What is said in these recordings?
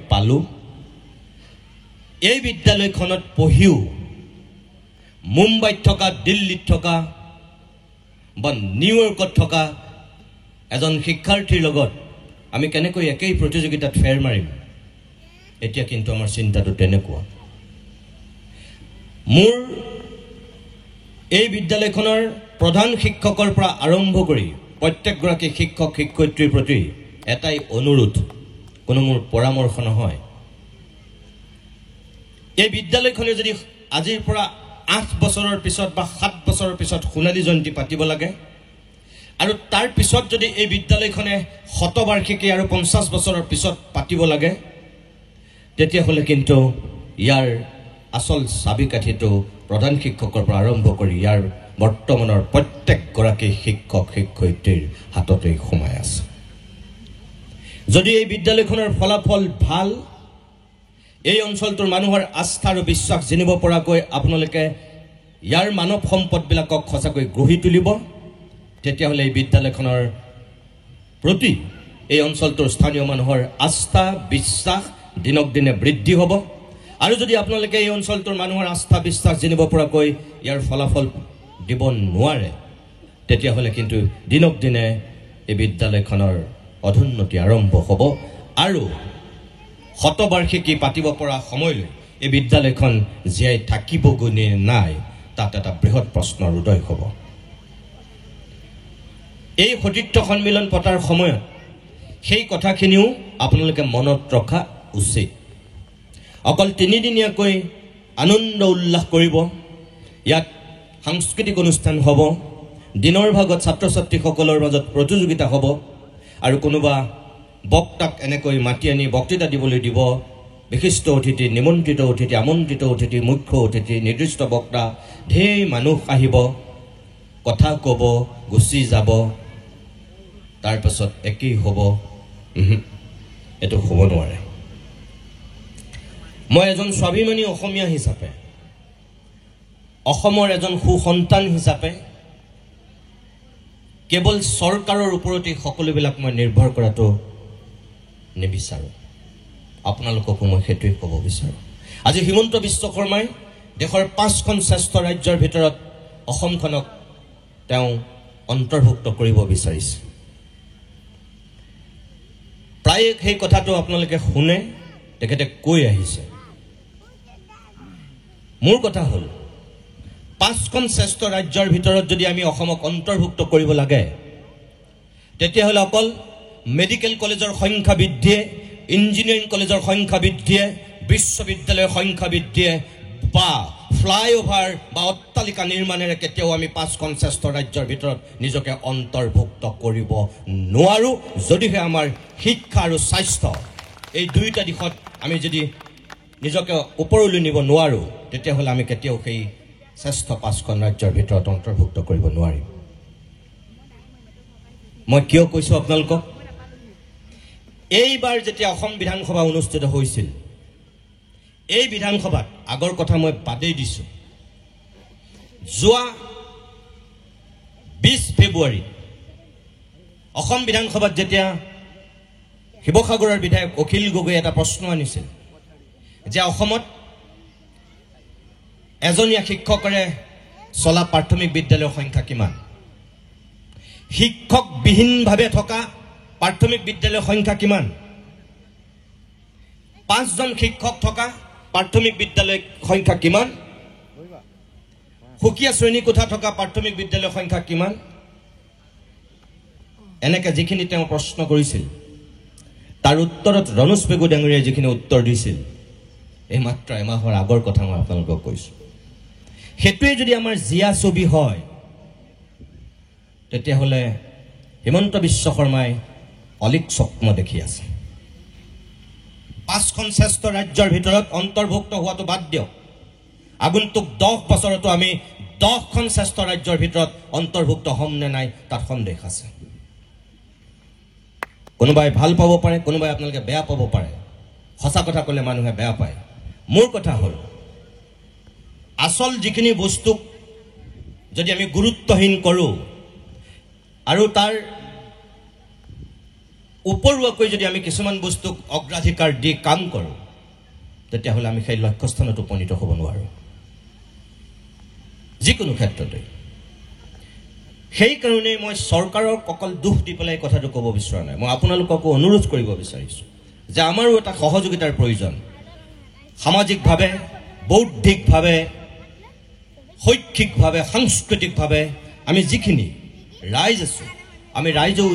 পালোঁ। এই বিদ্যালয়খনত পঢ়িও মুম্বাইত থকা, দিল্লীত থকা বা নিউয়ৰ্কত থকা এজন শিক্ষাৰ্থীৰ লগত আমি কেনেকৈ একেই প্ৰতিযোগিতাত ফেৰ মাৰিম, এতিয়া কিন্তু আমাৰ চিন্তাটো তেনেকুৱা। মোৰ এই বিদ্যালয়খনৰ প্ৰধান শিক্ষকৰ পৰা আৰম্ভ কৰি প্ৰত্যেকগৰাকী শিক্ষক শিক্ষয়িত্ৰীৰ প্ৰতি এটাই অনুৰোধ, কোনো মোৰ পৰামৰ্শ নহয়। এই বিদ্যালয়খনে যদি আজিৰ পৰা 8 বছৰৰ পিছত বা 7 বছৰৰ পিছত সোণালী জয়ন্তী পাতিব লাগে, আৰু তাৰ পিছত যদি এই বিদ্যালয়খনে শতবাৰ্ষিকী আৰু 50 বছৰৰ পিছত পাতিব লাগে, তেতিয়াহ'লে কিন্তু ইয়াৰ আচল চাবিকাঠিটো প্ৰধান শিক্ষকৰ পৰা আৰম্ভ কৰি ইয়াৰ বৰ্তমানৰ প্ৰত্যেকগৰাকী শিক্ষক শিক্ষয়িত্ৰীৰ হাততেই সোমাই আছে। যদি এই বিদ্যালয়খনৰ ফলাফল ভাল, এই অঞ্চলটোৰ মানুহৰ আস্থা আৰু বিশ্বাস জিনিব পৰাকৈ আপোনালোকে ইয়াৰ মানৱ সম্পদবিলাকক সঁচাকৈ গঢ়ি তুলিব, তেতিয়াহ'লে এই বিদ্যালয়খনৰ প্ৰতি এই অঞ্চলটোৰ স্থানীয় মানুহৰ আস্থা বিশ্বাস দিনক দিনে বৃদ্ধি হ'ব। আৰু যদি আপোনালোকে এই অঞ্চলটোৰ মানুহৰ আস্থা বিশ্বাস জিনিব পৰাকৈ ইয়াৰ ফলাফল দিব নোৱাৰে, তেতিয়াহ'লে কিন্তু দিনক দিনে এই বিদ্যালয়খনৰ অধুন্নতি আৰম্ভ হ'ব। আৰু শতবাৰ্ষিকী পাতিব পৰা সময়লৈ এই বিদ্যালয়খন জীয়াই থাকিবগৈ নে নাই, তাত এটা বৃহৎ প্ৰশ্নৰ উদয় হ'ব। এই সতীৰ্থ সন্মিলন পতাৰ সময়ত সেই কথাখিনিও আপোনালোকে মনত ৰখা উচিত। অকল 3 দিনীয়াকৈ আনন্দ উল্লাস কৰিব, ইয়াত সাংস্কৃতিক অনুষ্ঠান হ'ব, দিনৰ ভাগত ছাত্ৰ ছাত্ৰীসকলৰ মাজত প্ৰতিযোগিতা হ'ব, আৰু কোনোবা বক্তাক এনেকৈ মাতি আনি বক্তৃতা দিবলৈ দিব, বিশিষ্ট অতিথি, নিমন্ত্ৰিত অতিথি, আমন্ত্ৰিত অতিথি, মুখ্য অতিথি, নিৰ্দিষ্ট বক্তা, ঢেৰ মানুহ আহিব, কথা ক'ব, গুচি যাব, তাৰপাছত একেই হ'ব। এইটো হ'ব নোৱাৰে। মই এজন স্বাভিমানী অসমীয়া হিচাপে, অসমৰ এজন সুসন্তান হিচাপে কেৱল চৰকাৰৰ ওপৰতে সকলোবিলাক মই নিৰ্ভৰ কৰাটো নিবিচাৰোঁ। আপোনালোককো মই সেইটোৱে ক'ব বিচাৰোঁ। আজি হিমন্ত বিশ্ব শৰ্মাই দেশৰ 5খন শ্ৰেষ্ঠ ৰাজ্যৰ ভিতৰত অসমখনক তেওঁ অন্তৰ্ভুক্ত কৰিব বিচাৰিছে। প্ৰায়ে সেই কথাটো আপোনালোকে শুনে, তেখেতে কৈ আহিছে। মোৰ কথা হ'ল, 5খন শ্ৰেষ্ঠ ৰাজ্যৰ ভিতৰত যদি আমি অসমক অন্তৰ্ভুক্ত কৰিব লাগে, তেতিয়াহ'লে অকল মেডিকেল কলেজৰ সংখ্যা বৃদ্ধিয়ে, ইঞ্জিনিয়াৰিং কলেজৰ সংখ্যা বৃদ্ধিয়ে, বিশ্ববিদ্যালয়ৰ সংখ্যা বৃদ্ধিয়ে বা ফ্লাইঅভাৰ বা অট্টালিকা নিৰ্মাণেৰে কেতিয়াও আমি 5খন শ্ৰেষ্ঠ ৰাজ্যৰ ভিতৰত নিজকে অন্তৰ্ভুক্ত কৰিব নোৱাৰোঁ। যদিহে আমাৰ শিক্ষা আৰু স্বাস্থ্য এই দুয়োটা দিশত আমি যদি নিজকে ওপৰলৈ নিব নোৱাৰোঁ, তেতিয়াহ'লে আমি কেতিয়াও সেই শ্ৰেষ্ঠ 5খন ৰাজ্যৰ ভিতৰত অন্তৰ্ভুক্ত কৰিব নোৱাৰিম। মই কিয় কৈছোঁ আপোনালোকক, এইবাৰ যেতিয়া অসম বিধানসভা অনুষ্ঠিত হৈছিল, এই বিধানসভাত আগৰ কথা মই বাদেই দিছোঁ, যোৱা 20 ফেব্ৰুৱাৰীত অসম বিধানসভাত যেতিয়া শিৱসাগৰৰ বিধায়ক অখিল গগৈয়ে এটা প্ৰশ্ন আনিছিল যে অসমত এজনীয়া শিক্ষকৰে চলা প্ৰাথমিক বিদ্যালয়ৰ সংখ্যা কিমান, শিক্ষকবিহীনভাৱে থকা প্ৰাথমিক বিদ্যালয়ৰ সংখ্যা কিমান, 5জন শিক্ষক থকা প্ৰাথমিক বিদ্যালয়ৰ সংখ্যা কিমান, সুকীয়া শ্ৰেণীকোঠা থকা প্ৰাথমিক বিদ্যালয়ৰ সংখ্যা কিমান, এনেকৈ যিখিনি তেওঁ প্ৰশ্ন কৰিছিল, তাৰ উত্তৰত ৰণোজ পেগু ডাঙৰীয়াই যিখিনি উত্তৰ দিছিল, এই মাত্ৰ এমাহৰ আগৰ কথা মই আপোনালোকক কৈছোঁ। সেইটোৱে যদি আমাৰ জীয়া ছবি হয়, তেতিয়াহ'লে হিমন্ত বিশ্ব শৰ্মাই অলিক স্বপ্ন দেখি আছে। 5খন শ্ৰেষ্ঠ ৰাজ্যৰ ভিতৰত অন্তৰ্ভুক্ত হোৱাটো বাদ দিয়ক, আগন্তুক 10 বছৰতো আমি 10খন শ্ৰেষ্ঠ ৰাজ্যৰ ভিতৰত অন্তৰ্ভুক্ত হ'ম নে নাই তাত সন্দেহ আছে। কোনোবাই ভাল পাব পাৰে, কোনোবাই আপোনালোকে বেয়া পাব পাৰে। সঁচা কথা ক'লে মানুহে বেয়া পায়। মোৰ কথা হ'ল, আচল যিখিনি বস্তুক যদি আমি গুৰুত্বহীন কৰোঁ আৰু তাৰ উপৰুৱাকৈ যদি আমি কিছুমান বস্তুক অগ্ৰাধিকাৰ দি কাম কৰোঁ তেতিয়াহ'লে আমি সেই লক্ষ্যস্থানত উপনীত হ'ব নোৱাৰোঁ যিকোনো ক্ষেত্ৰতে সেইকাৰণে মই চৰকাৰক অকল দুখ দি পেলাই কথাটো ক'ব বিচৰা নাই মই আপোনালোককো অনুৰোধ কৰিব বিচাৰিছোঁ যে আমাৰো এটা সহযোগিতাৰ প্ৰয়োজন সামাজিকভাৱে বৌদ্ধিকভাৱে শৈক্ষিকভাৱে সাংস্কৃতিকভাৱে আমি যিখিনি ৰাইজ আছোঁ আমি ৰাইজেও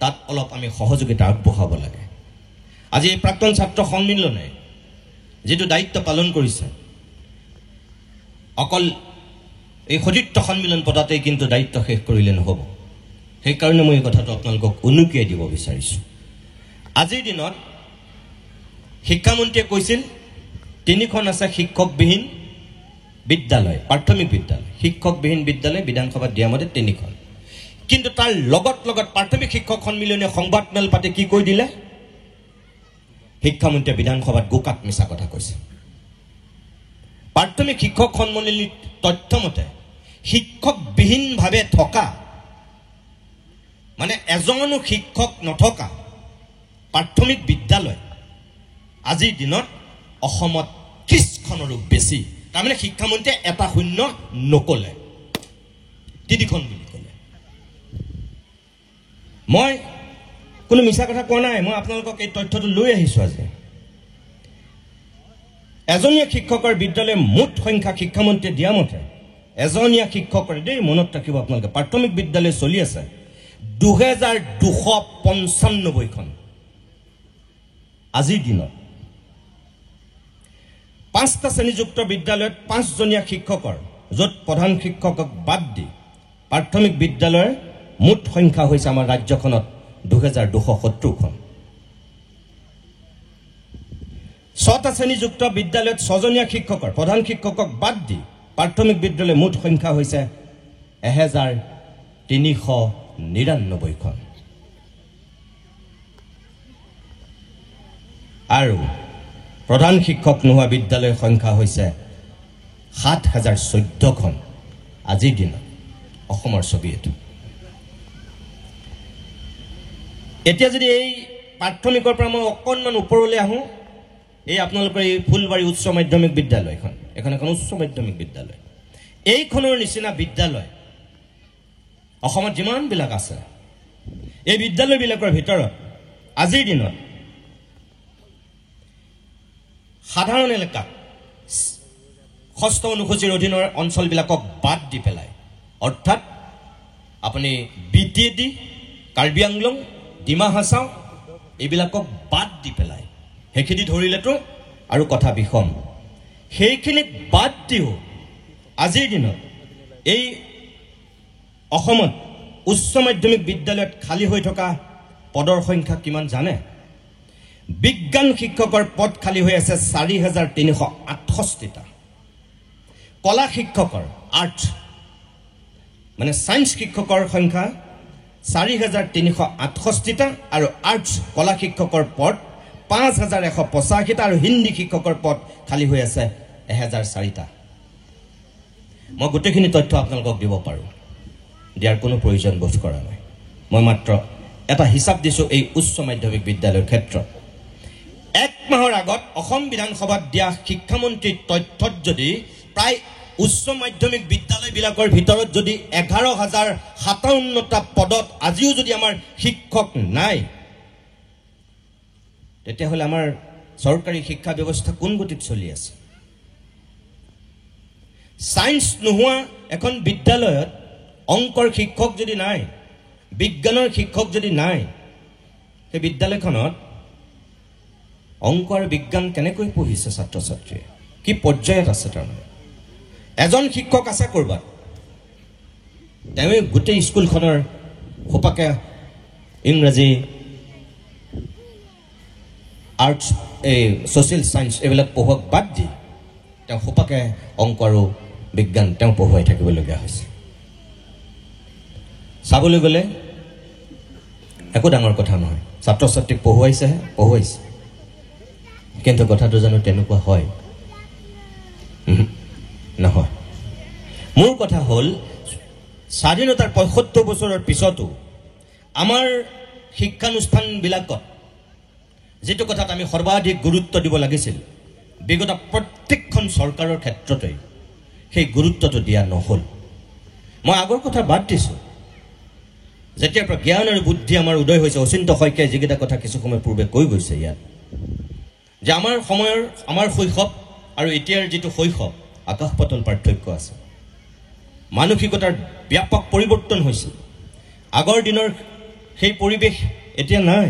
তাত অলপ আমি সহযোগিতা আগবঢ়াব লাগে আজি এই প্ৰাক্তন ছাত্ৰ সন্মিলনে যিটো দায়িত্ব পালন কৰিছে অকল এই সতীৰ্থ সন্মিলন পতাতেই কিন্তু দায়িত্ব শেষ কৰিলে নহ'ব সেইকাৰণে মই এই কথাটো আপোনালোকক উনুকিয়াই দিব বিচাৰিছোঁ আজিৰ দিনত শিক্ষামন্ত্ৰীয়ে কৈছিল 3খন আছে শিক্ষকবিহীন বিদ্যালয় প্ৰাথমিক বিদ্যালয় শিক্ষকবিহীন বিদ্যালয় বিধানসভাত দিয়া মতে 3খন কিন্তু তাৰ লগত প্ৰাথমিক শিক্ষক সন্মিলনে সংবাদমেল পাতি কি কৈ দিলে শিক্ষামন্ত্ৰীয়ে বিধানসভাত গোকাত মিছা কথা কৈছে প্ৰাথমিক শিক্ষক সন্মিলনীৰ তথ্যমতে শিক্ষকবিহীনভাৱে থকা মানে এজনো শিক্ষক নথকা প্ৰাথমিক বিদ্যালয় আজিৰ দিনত অসমত 30খনৰো বেছি তাৰমানে শিক্ষামন্ত্ৰীয়ে এটা শূন্য নকলে 3খন বুলি ক'লে মই কোনো মিছা কথা কোৱা নাই মই আপোনালোকক এই তথ্যটো লৈ আহিছোঁ আজি এজনীয়া শিক্ষকৰ বিদ্যালয়ৰ মুঠ সংখ্যা শিক্ষামন্ত্ৰীয়ে দিয়া মতে এজনীয়া শিক্ষকৰ দেই মনত ৰাখিব আপোনালোকে প্ৰাথমিক বিদ্যালয় চলি আছে 2295খন আজিৰ দিনত 5টা শ্ৰেণীযুক্ত বিদ্যালয়ত 5জনীয়া শিক্ষকৰ য'ত প্ৰধান শিক্ষকক বাদ দি প্ৰাথমিক বিদ্যালয়ৰ মুঠ সংখ্যা হৈছে আমাৰ ৰাজ্যখনত 2270খন 6টা শ্ৰেণীযুক্ত বিদ্যালয়ত 6জনীয়া শিক্ষকৰ প্ৰধান শিক্ষকক বাদ দি প্ৰাথমিক বিদ্যালয়ৰ মুঠ সংখ্যা হৈছে 1399খন আৰু প্ৰধান শিক্ষক নোহোৱা বিদ্যালয়ৰ সংখ্যা হৈছে 7014খন আজিৰ দিনত অসমৰ ছবি এইটো এতিয়া যদি এই প্ৰাথমিকৰ পৰা মই অকণমান ওপৰলৈ আহোঁ এই আপোনালোকৰ এই ফুলবাৰী উচ্চ মাধ্যমিক বিদ্যালয়খন এখন উচ্চ মাধ্যমিক বিদ্যালয় এইখনৰ নিচিনা বিদ্যালয় অসমত যিমানবিলাক আছে এই বিদ্যালয়বিলাকৰ ভিতৰত আজিৰ দিনত সাধাৰণ এলেকাত 6ষ্ঠ অনুসূচীৰ অধীনৰ অঞ্চলবিলাকক বাদ দি পেলাই অৰ্থাৎ আপুনি BTAD কাৰ্বি আংলং ডিমা হাছাও এইবিলাকক বাদ দি পেলাই সেইখিনি ধৰিলেতো আৰু কথা বিষম সেইখিনিক বাদ দিও আজিৰ দিনত এই অসমত উচ্চ মাধ্যমিক বিদ্যালয়ত খালী হৈ থকা পদৰ সংখ্যা কিমান জানে বিজ্ঞান শিক্ষকৰ পদ খালী হৈ আছে 4368টা কলা শিক্ষকৰ আৰ্ট মানে সায়েন্স শিক্ষকৰ সংখ্যা 4368টা আৰু আৰ্টছ কলা শিক্ষকৰ পদ 5185টা আৰু হিন্দী শিক্ষকৰ পদ খালী হৈ আছে 1004টা মই গোটেইখিনি তথ্য আপোনালোকক দিব পাৰোঁ দিয়াৰ কোনো প্ৰয়োজন বোধ কৰা নাই মই মাত্ৰ এটা হিচাপ দিছোঁ এই উচ্চ মাধ্যমিক বিদ্যালয়ৰ ক্ষেত্ৰত 1 মাহৰ আগত অসম বিধানসভাত দিয়া শিক্ষামন্ত্ৰীৰ তথ্যত যদি প্ৰায় উচ্চ মাধ্যমিক বিদ্যালয়বিলাকৰ ভিতৰত যদি 11057টা পদত আজিও যদি আমাৰ শিক্ষক নাই তেতিয়াহ'লে আমাৰ চৰকাৰী শিক্ষা ব্যৱস্থা কোন গতিত চলি আছে সায়েন্স নোহোৱা এখন বিদ্যালয়ত অংকৰ শিক্ষক যদি নাই বিজ্ঞানৰ শিক্ষক যদি নাই সেই বিদ্যালয়খনত অংক আৰু বিজ্ঞান কেনেকৈ পঢ়িছে ছাত্ৰ ছাত্ৰীয়ে কি পৰ্যায়ত আছে তাৰমানে এজন শিক্ষক আছে কৰবাত তেওঁ গোটেই স্কুলখনৰ হোপাকে ইংৰাজী আৰ্টছ এই ছ'চিয়েল সায়েন্স এইবিলাক পঢ়ুৱাক বাদ দি তেওঁ হোপাকে অংক আৰু বিজ্ঞান তেওঁ পঢ়ুৱাই থাকিবলগীয়া হৈছে চাবলৈ গ'লে একো ডাঙৰ কথা নহয় ছাত্ৰ ছাত্ৰীক পঢ়ুৱাইছে কিন্তু কথাটো জানো তেনেকুৱা হয় নহয় মোৰ কথা হ'ল স্বাধীনতাৰ ৭৫ বছৰৰ পিছতো আমাৰ শিক্ষানুষ্ঠানবিলাকত যেটো কথাত আমি সৰ্বাধিক গুৰুত্ব দিব লাগিছিল বিগত প্ৰত্যেকখন চৰকাৰৰ ক্ষেত্ৰতে সেই গুৰুত্বটো দিয়া নহল মই আগৰ কথা বাদ দিছো যেতিয়াৰ পৰা জ্ঞান আৰু বুদ্ধি আমাৰ উদয় হৈছে অচিন্ত শইকীয়াই যিকেইটা কথা কিছু সময় পূৰ্বে কৈ গৈছে ইয়াত যে আমাৰ সময়ৰ আমাৰ শৈশৱ আৰু এতিয়াৰ যিটো শৈশৱ আকাশ পাতাল পাৰ্থক্য আছে মানসিকতাৰ ব্যাপক পৰিৱৰ্তন হৈছে আগৰ দিনৰ সেই পৰিৱেশ এতিয়া নাই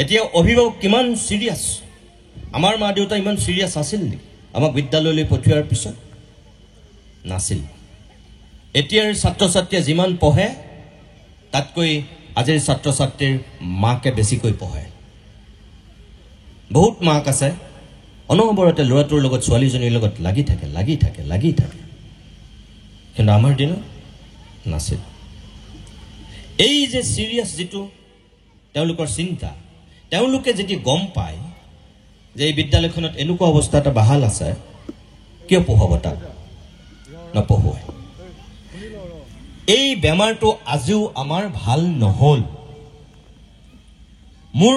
এতিয়া অভিভাৱক কিমান সিৰিয়াছ আমাৰ মা দেউতা ইমান সিৰিয়াছ আছিল নেকি আমাক বিদ্যালয়লৈ পঠিওৱাৰ পিছত নাছিল এতিয়াৰ ছাত্ৰ ছাত্ৰীয়ে যিমান পঢ়ে তাতকৈ আজিৰ ছাত্ৰ ছাত্ৰীৰ মাকে বেছিকৈ পঢ়ে বহুত মাক আছে অনবৰতে ল'ৰাটোৰ লগত ছোৱালীজনীৰ লগত লাগি থাকে কিন্তু আমাৰ দিনত নাছিল এই যে সিৰিয়াছ যেটো তেওঁলোকৰ চিন্তা তেওঁলোকে যদি গম পায় যে এই বিদ্যালয়খনত এনেকুৱা অৱস্থা এটা বাহাল আছে কিয় পঢ়াব তাক নপঢ়ুৱাই এই বেমাৰটো আজিও আমাৰ ভাল নহল মোৰ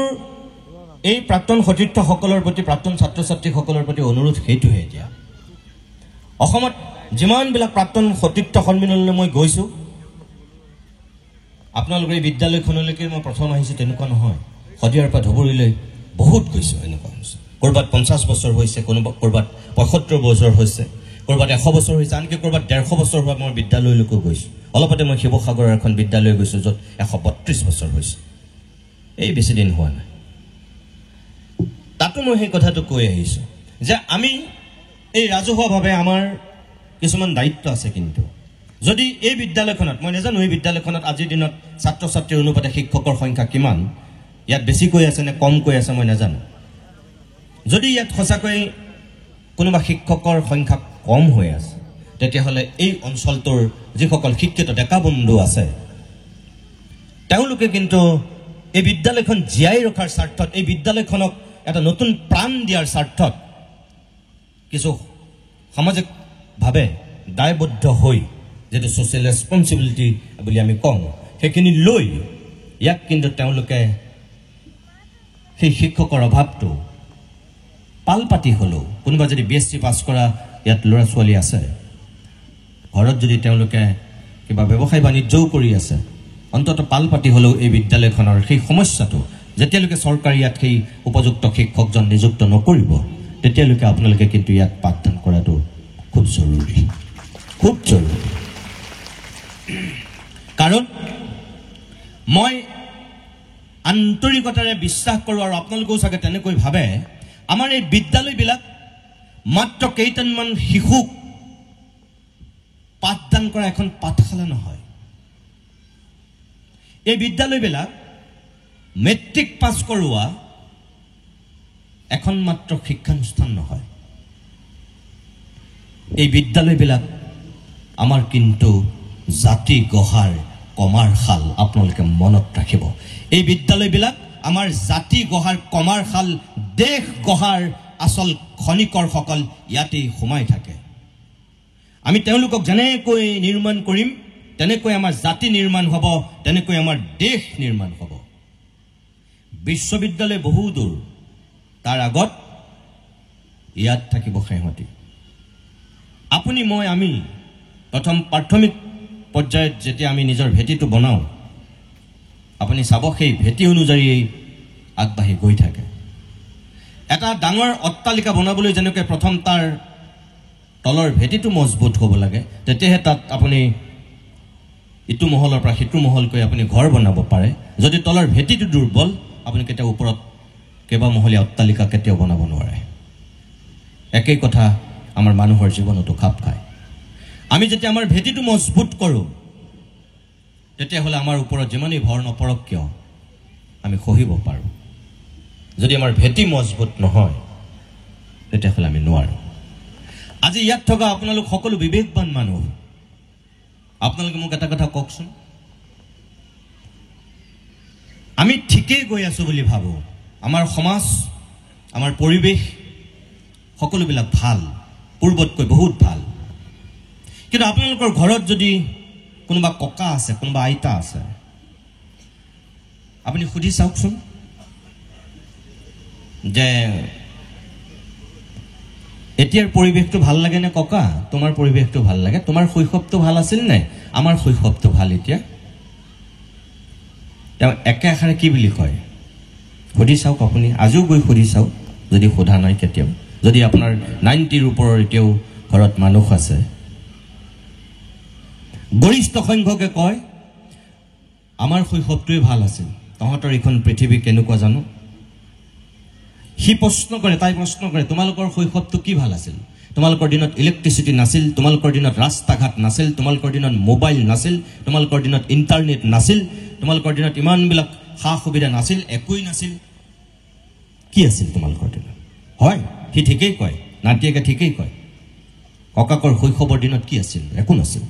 এই প্ৰাক্তন সতীৰ্থসকলৰ প্ৰতি প্ৰাক্তন ছাত্ৰ ছাত্ৰীসকলৰ প্ৰতি অনুৰোধ হেতুহে দিয়া অসমত যিমানবিলাক প্ৰাক্তন সতীৰ্থ সন্মিলনলৈ মই গৈছো আপোনালোকৰ এই বিদ্যালয়খনলৈকে মই প্ৰথম আহিছো তেনেকুৱা নহয় সদিয়াৰ পৰা ধবুৰীলৈ বহুত গৈছো এনেকুৱা হৈছে কৰবাত 50 বছৰ হৈছে কৰবাত 75 বছৰ হৈছে কৰবাত 100 বছৰ হৈছে আনকি কৰবাত 150 বছৰ হোৱা মই বিদ্যালয়লৈকে গৈছো অলপতে মই শিৱসাগৰৰ এখন বিদ্যালয় গৈছো য'ত 132 বছৰ হৈছে এই বেছি দিন হোৱা নাই তাতো মই সেই কথাটো কৈ আহিছো যে আমি এই ৰাজহুৱাভাৱে আমাৰ কিছুমান দায়িত্ব আছে কিন্তু যদি এই বিদ্যালয়খনত মই নাজানো এই বিদ্যালয়খনত আজিৰ দিনত ছাত্ৰ ছাত্ৰীৰ অনুপাতে শিক্ষকৰ সংখ্যা কিমান ইয়াত বেছিকৈ আছে নে কমকৈ আছে মই নাজানো যদি ইয়াত সঁচাকৈ কোনোবা শিক্ষকৰ সংখ্যা কম হৈ আছে তেতিয়াহ'লে এই অঞ্চলটোৰ যিসকল শিক্ষিত ডেকা বন্ধু আছে তেওঁলোকে কিন্তু এই বিদ্যালয়খন জীয়াই ৰখাৰ স্বাৰ্থত এই বিদ্যালয়খনক এটা নতুন প্ৰাণ দিয়াৰ স্বাৰ্থত কিছু সামাজিকভাৱে দায়বদ্ধ হৈ যেটো সোশ্যাল ৰেসপন্সিবিলিটি বুলি আমি কওঁ সেইখিনি লৈ ইয়াক কিন্তু তেওঁলোকে সেই শিক্ষকৰ অভাৱটো পালপাতি হলো কোনোবা যদি বিএসসি পাস কৰা ইয়াত ল'ৰা ছোৱালী আছে ঘৰত যদি তেওঁলোকে কিবা ব্যৱসায় বাণিজ্যও কৰি আছে অন্তত পালপাতি হলো এই বিদ্যালয়খনৰ সেই সমস্যাটো যেতিয়ালৈকে চৰকাৰে ইয়াত সেই উপযুক্ত শিক্ষকজন নিযুক্ত নকৰিব তেতিয়ালৈকে আপোনালোকে কিন্তু ইয়াত পাঠদান কৰাটো খুব জৰুৰী কাৰণ মই আন্তৰিকতাৰে বিশ্বাস কৰোঁ আৰু আপোনালোকেও চাগে তেনেকৈ ভাবে আমাৰ এই বিদ্যালয়বিলাক মাত্ৰ কেইটামান শিশুক পাঠদান কৰা এখন পাঠশালা নহয় এই বিদ্যালয়বিলাক মেট্ৰিক পাছ কৰোৱা এখন মাত্ৰ শিক্ষানুষ্ঠান নহয় এই বিদ্যালয়বিলাক আমাৰ কিন্তু জাতি গঢ়াৰ কমাৰ খাল আপোনালোকে মনত ৰাখিব এই বিদ্যালয়বিলাক আমাৰ জাতি গঢ়াৰ কমাৰ খাল দেশ গঢ়াৰ আসল খনিকৰসকল ইয়াতেই সোমাই থাকে আমি তেওঁলোকক যেনেকৈ নিৰ্মাণ কৰিম তেনেকৈ আমাৰ জাতি নিৰ্মাণ হ'ব তেনেকৈ আমাৰ দেশ নিৰ্মাণ হ'ব বিশ্ববিদ্যালয় বহু দূৰ তাৰ আগত ইয়াত থাকিব খেহতি আপুনি মই আমি প্ৰথম প্ৰাথমিক পৰ্যায়ত যেতিয়া আমি নিজৰ ভেটিটো বনাও আপুনি চাব সেই ভেটি অনুযায়ী আগবাঢ়ি গৈ থাকে এটা ডাঙৰ অট্টালিকা বনাবলৈ যেনেকৈ প্ৰথম তাৰ তলৰ ভেটিটো মজবুত হ'ব লাগে তেতিয়াহে তাত আপুনি ইটো মহলৰ পৰা সিটো মহলকৈ আপুনি ঘৰ বনাব পাৰে যদি তলৰ ভেটিটো দুৰ্বল আপুনি কেতিয়া ওপৰত কেবা মহলীয়া অট্টালিকা কেতিয়াও বনাব নোৱাৰে একেই কথা আমাৰ মানুহৰ জীৱনতো খাপ খায় আমি যেতিয়া আমাৰ ভেটিটো মজবুত কৰোঁ তেতিয়াহ'লে আমাৰ ওপৰত যিমানেই ভৰ নপৰক কিয় আমি সহিব পাৰোঁ যদি আমাৰ ভেটি মজবুত নহয় তেতিয়াহ'লে আমি নোৱাৰোঁ আজি ইয়াত থকা আপোনালোক সকলো বিবেকবান মানুহ আপোনালোকে মোক এটা কথা কওকচোন আমি ঠিকই গৈ আছো বুলি ভাবো আমাৰ সমাজ আমাৰ পৰিৱেশ সকলোবিলাক ভাল পূৰ্বতকৈ বহুত ভাল কিন্তু আপোনালোকৰ ঘৰত যদি কোনোবা ককা আছে কোনোবা আইতা আছে আপুনি সুধি চাওকচোন যে এতিয়াৰ পৰিৱেশটো ভাল লাগে নে ককা? তোমাৰ পৰিৱেশটো ভাল লাগে? তোমাৰ শৈশৱটো ভাল আছিল নে? আমাৰ শৈশৱটো ভাল এতিয়া। তেওঁ একে আষাৰে কি বুলি কয় সুধি চাওক আপুনি, আজিও গৈ সুধি চাওক যদি সোধা নাই কেতিয়াও, যদি আপোনাৰ 90ৰ ওপৰৰ এতিয়াও ঘৰত মানুহ আছে। গৰিষ্ঠ সংখ্যকে কয় আমাৰ শৈশৱটোৱে ভাল আছিল, তহঁতৰ এইখন পৃথিৱী কেনেকুৱা জানো? সি প্ৰশ্ন কৰে, তাই প্ৰশ্ন কৰে, তোমালোকৰ শৈশৱটো কি ভাল আছিল? তোমালোকৰ দিনত ইলেক্ট্ৰিচিটি নাছিল, তোমালোকৰ দিনত ৰাস্তা ঘাট নাছিল, তোমালোকৰ দিনত মোবাইল নাছিল, তোমালোকৰ দিনত ইণ্টাৰনেট নাছিল, তোমালোকৰ দিনত ইমানবিলাক সা সুবিধা নাছিল, একোৱেই নাছিল। কি আছিল তোমালোকৰ দিনত? হয়, সি ঠিকেই কয়, নাতিয়েকে ঠিকেই কয়। ককাকৰ শৈশৱৰ দিনত কি আছিল? একো নাছিল।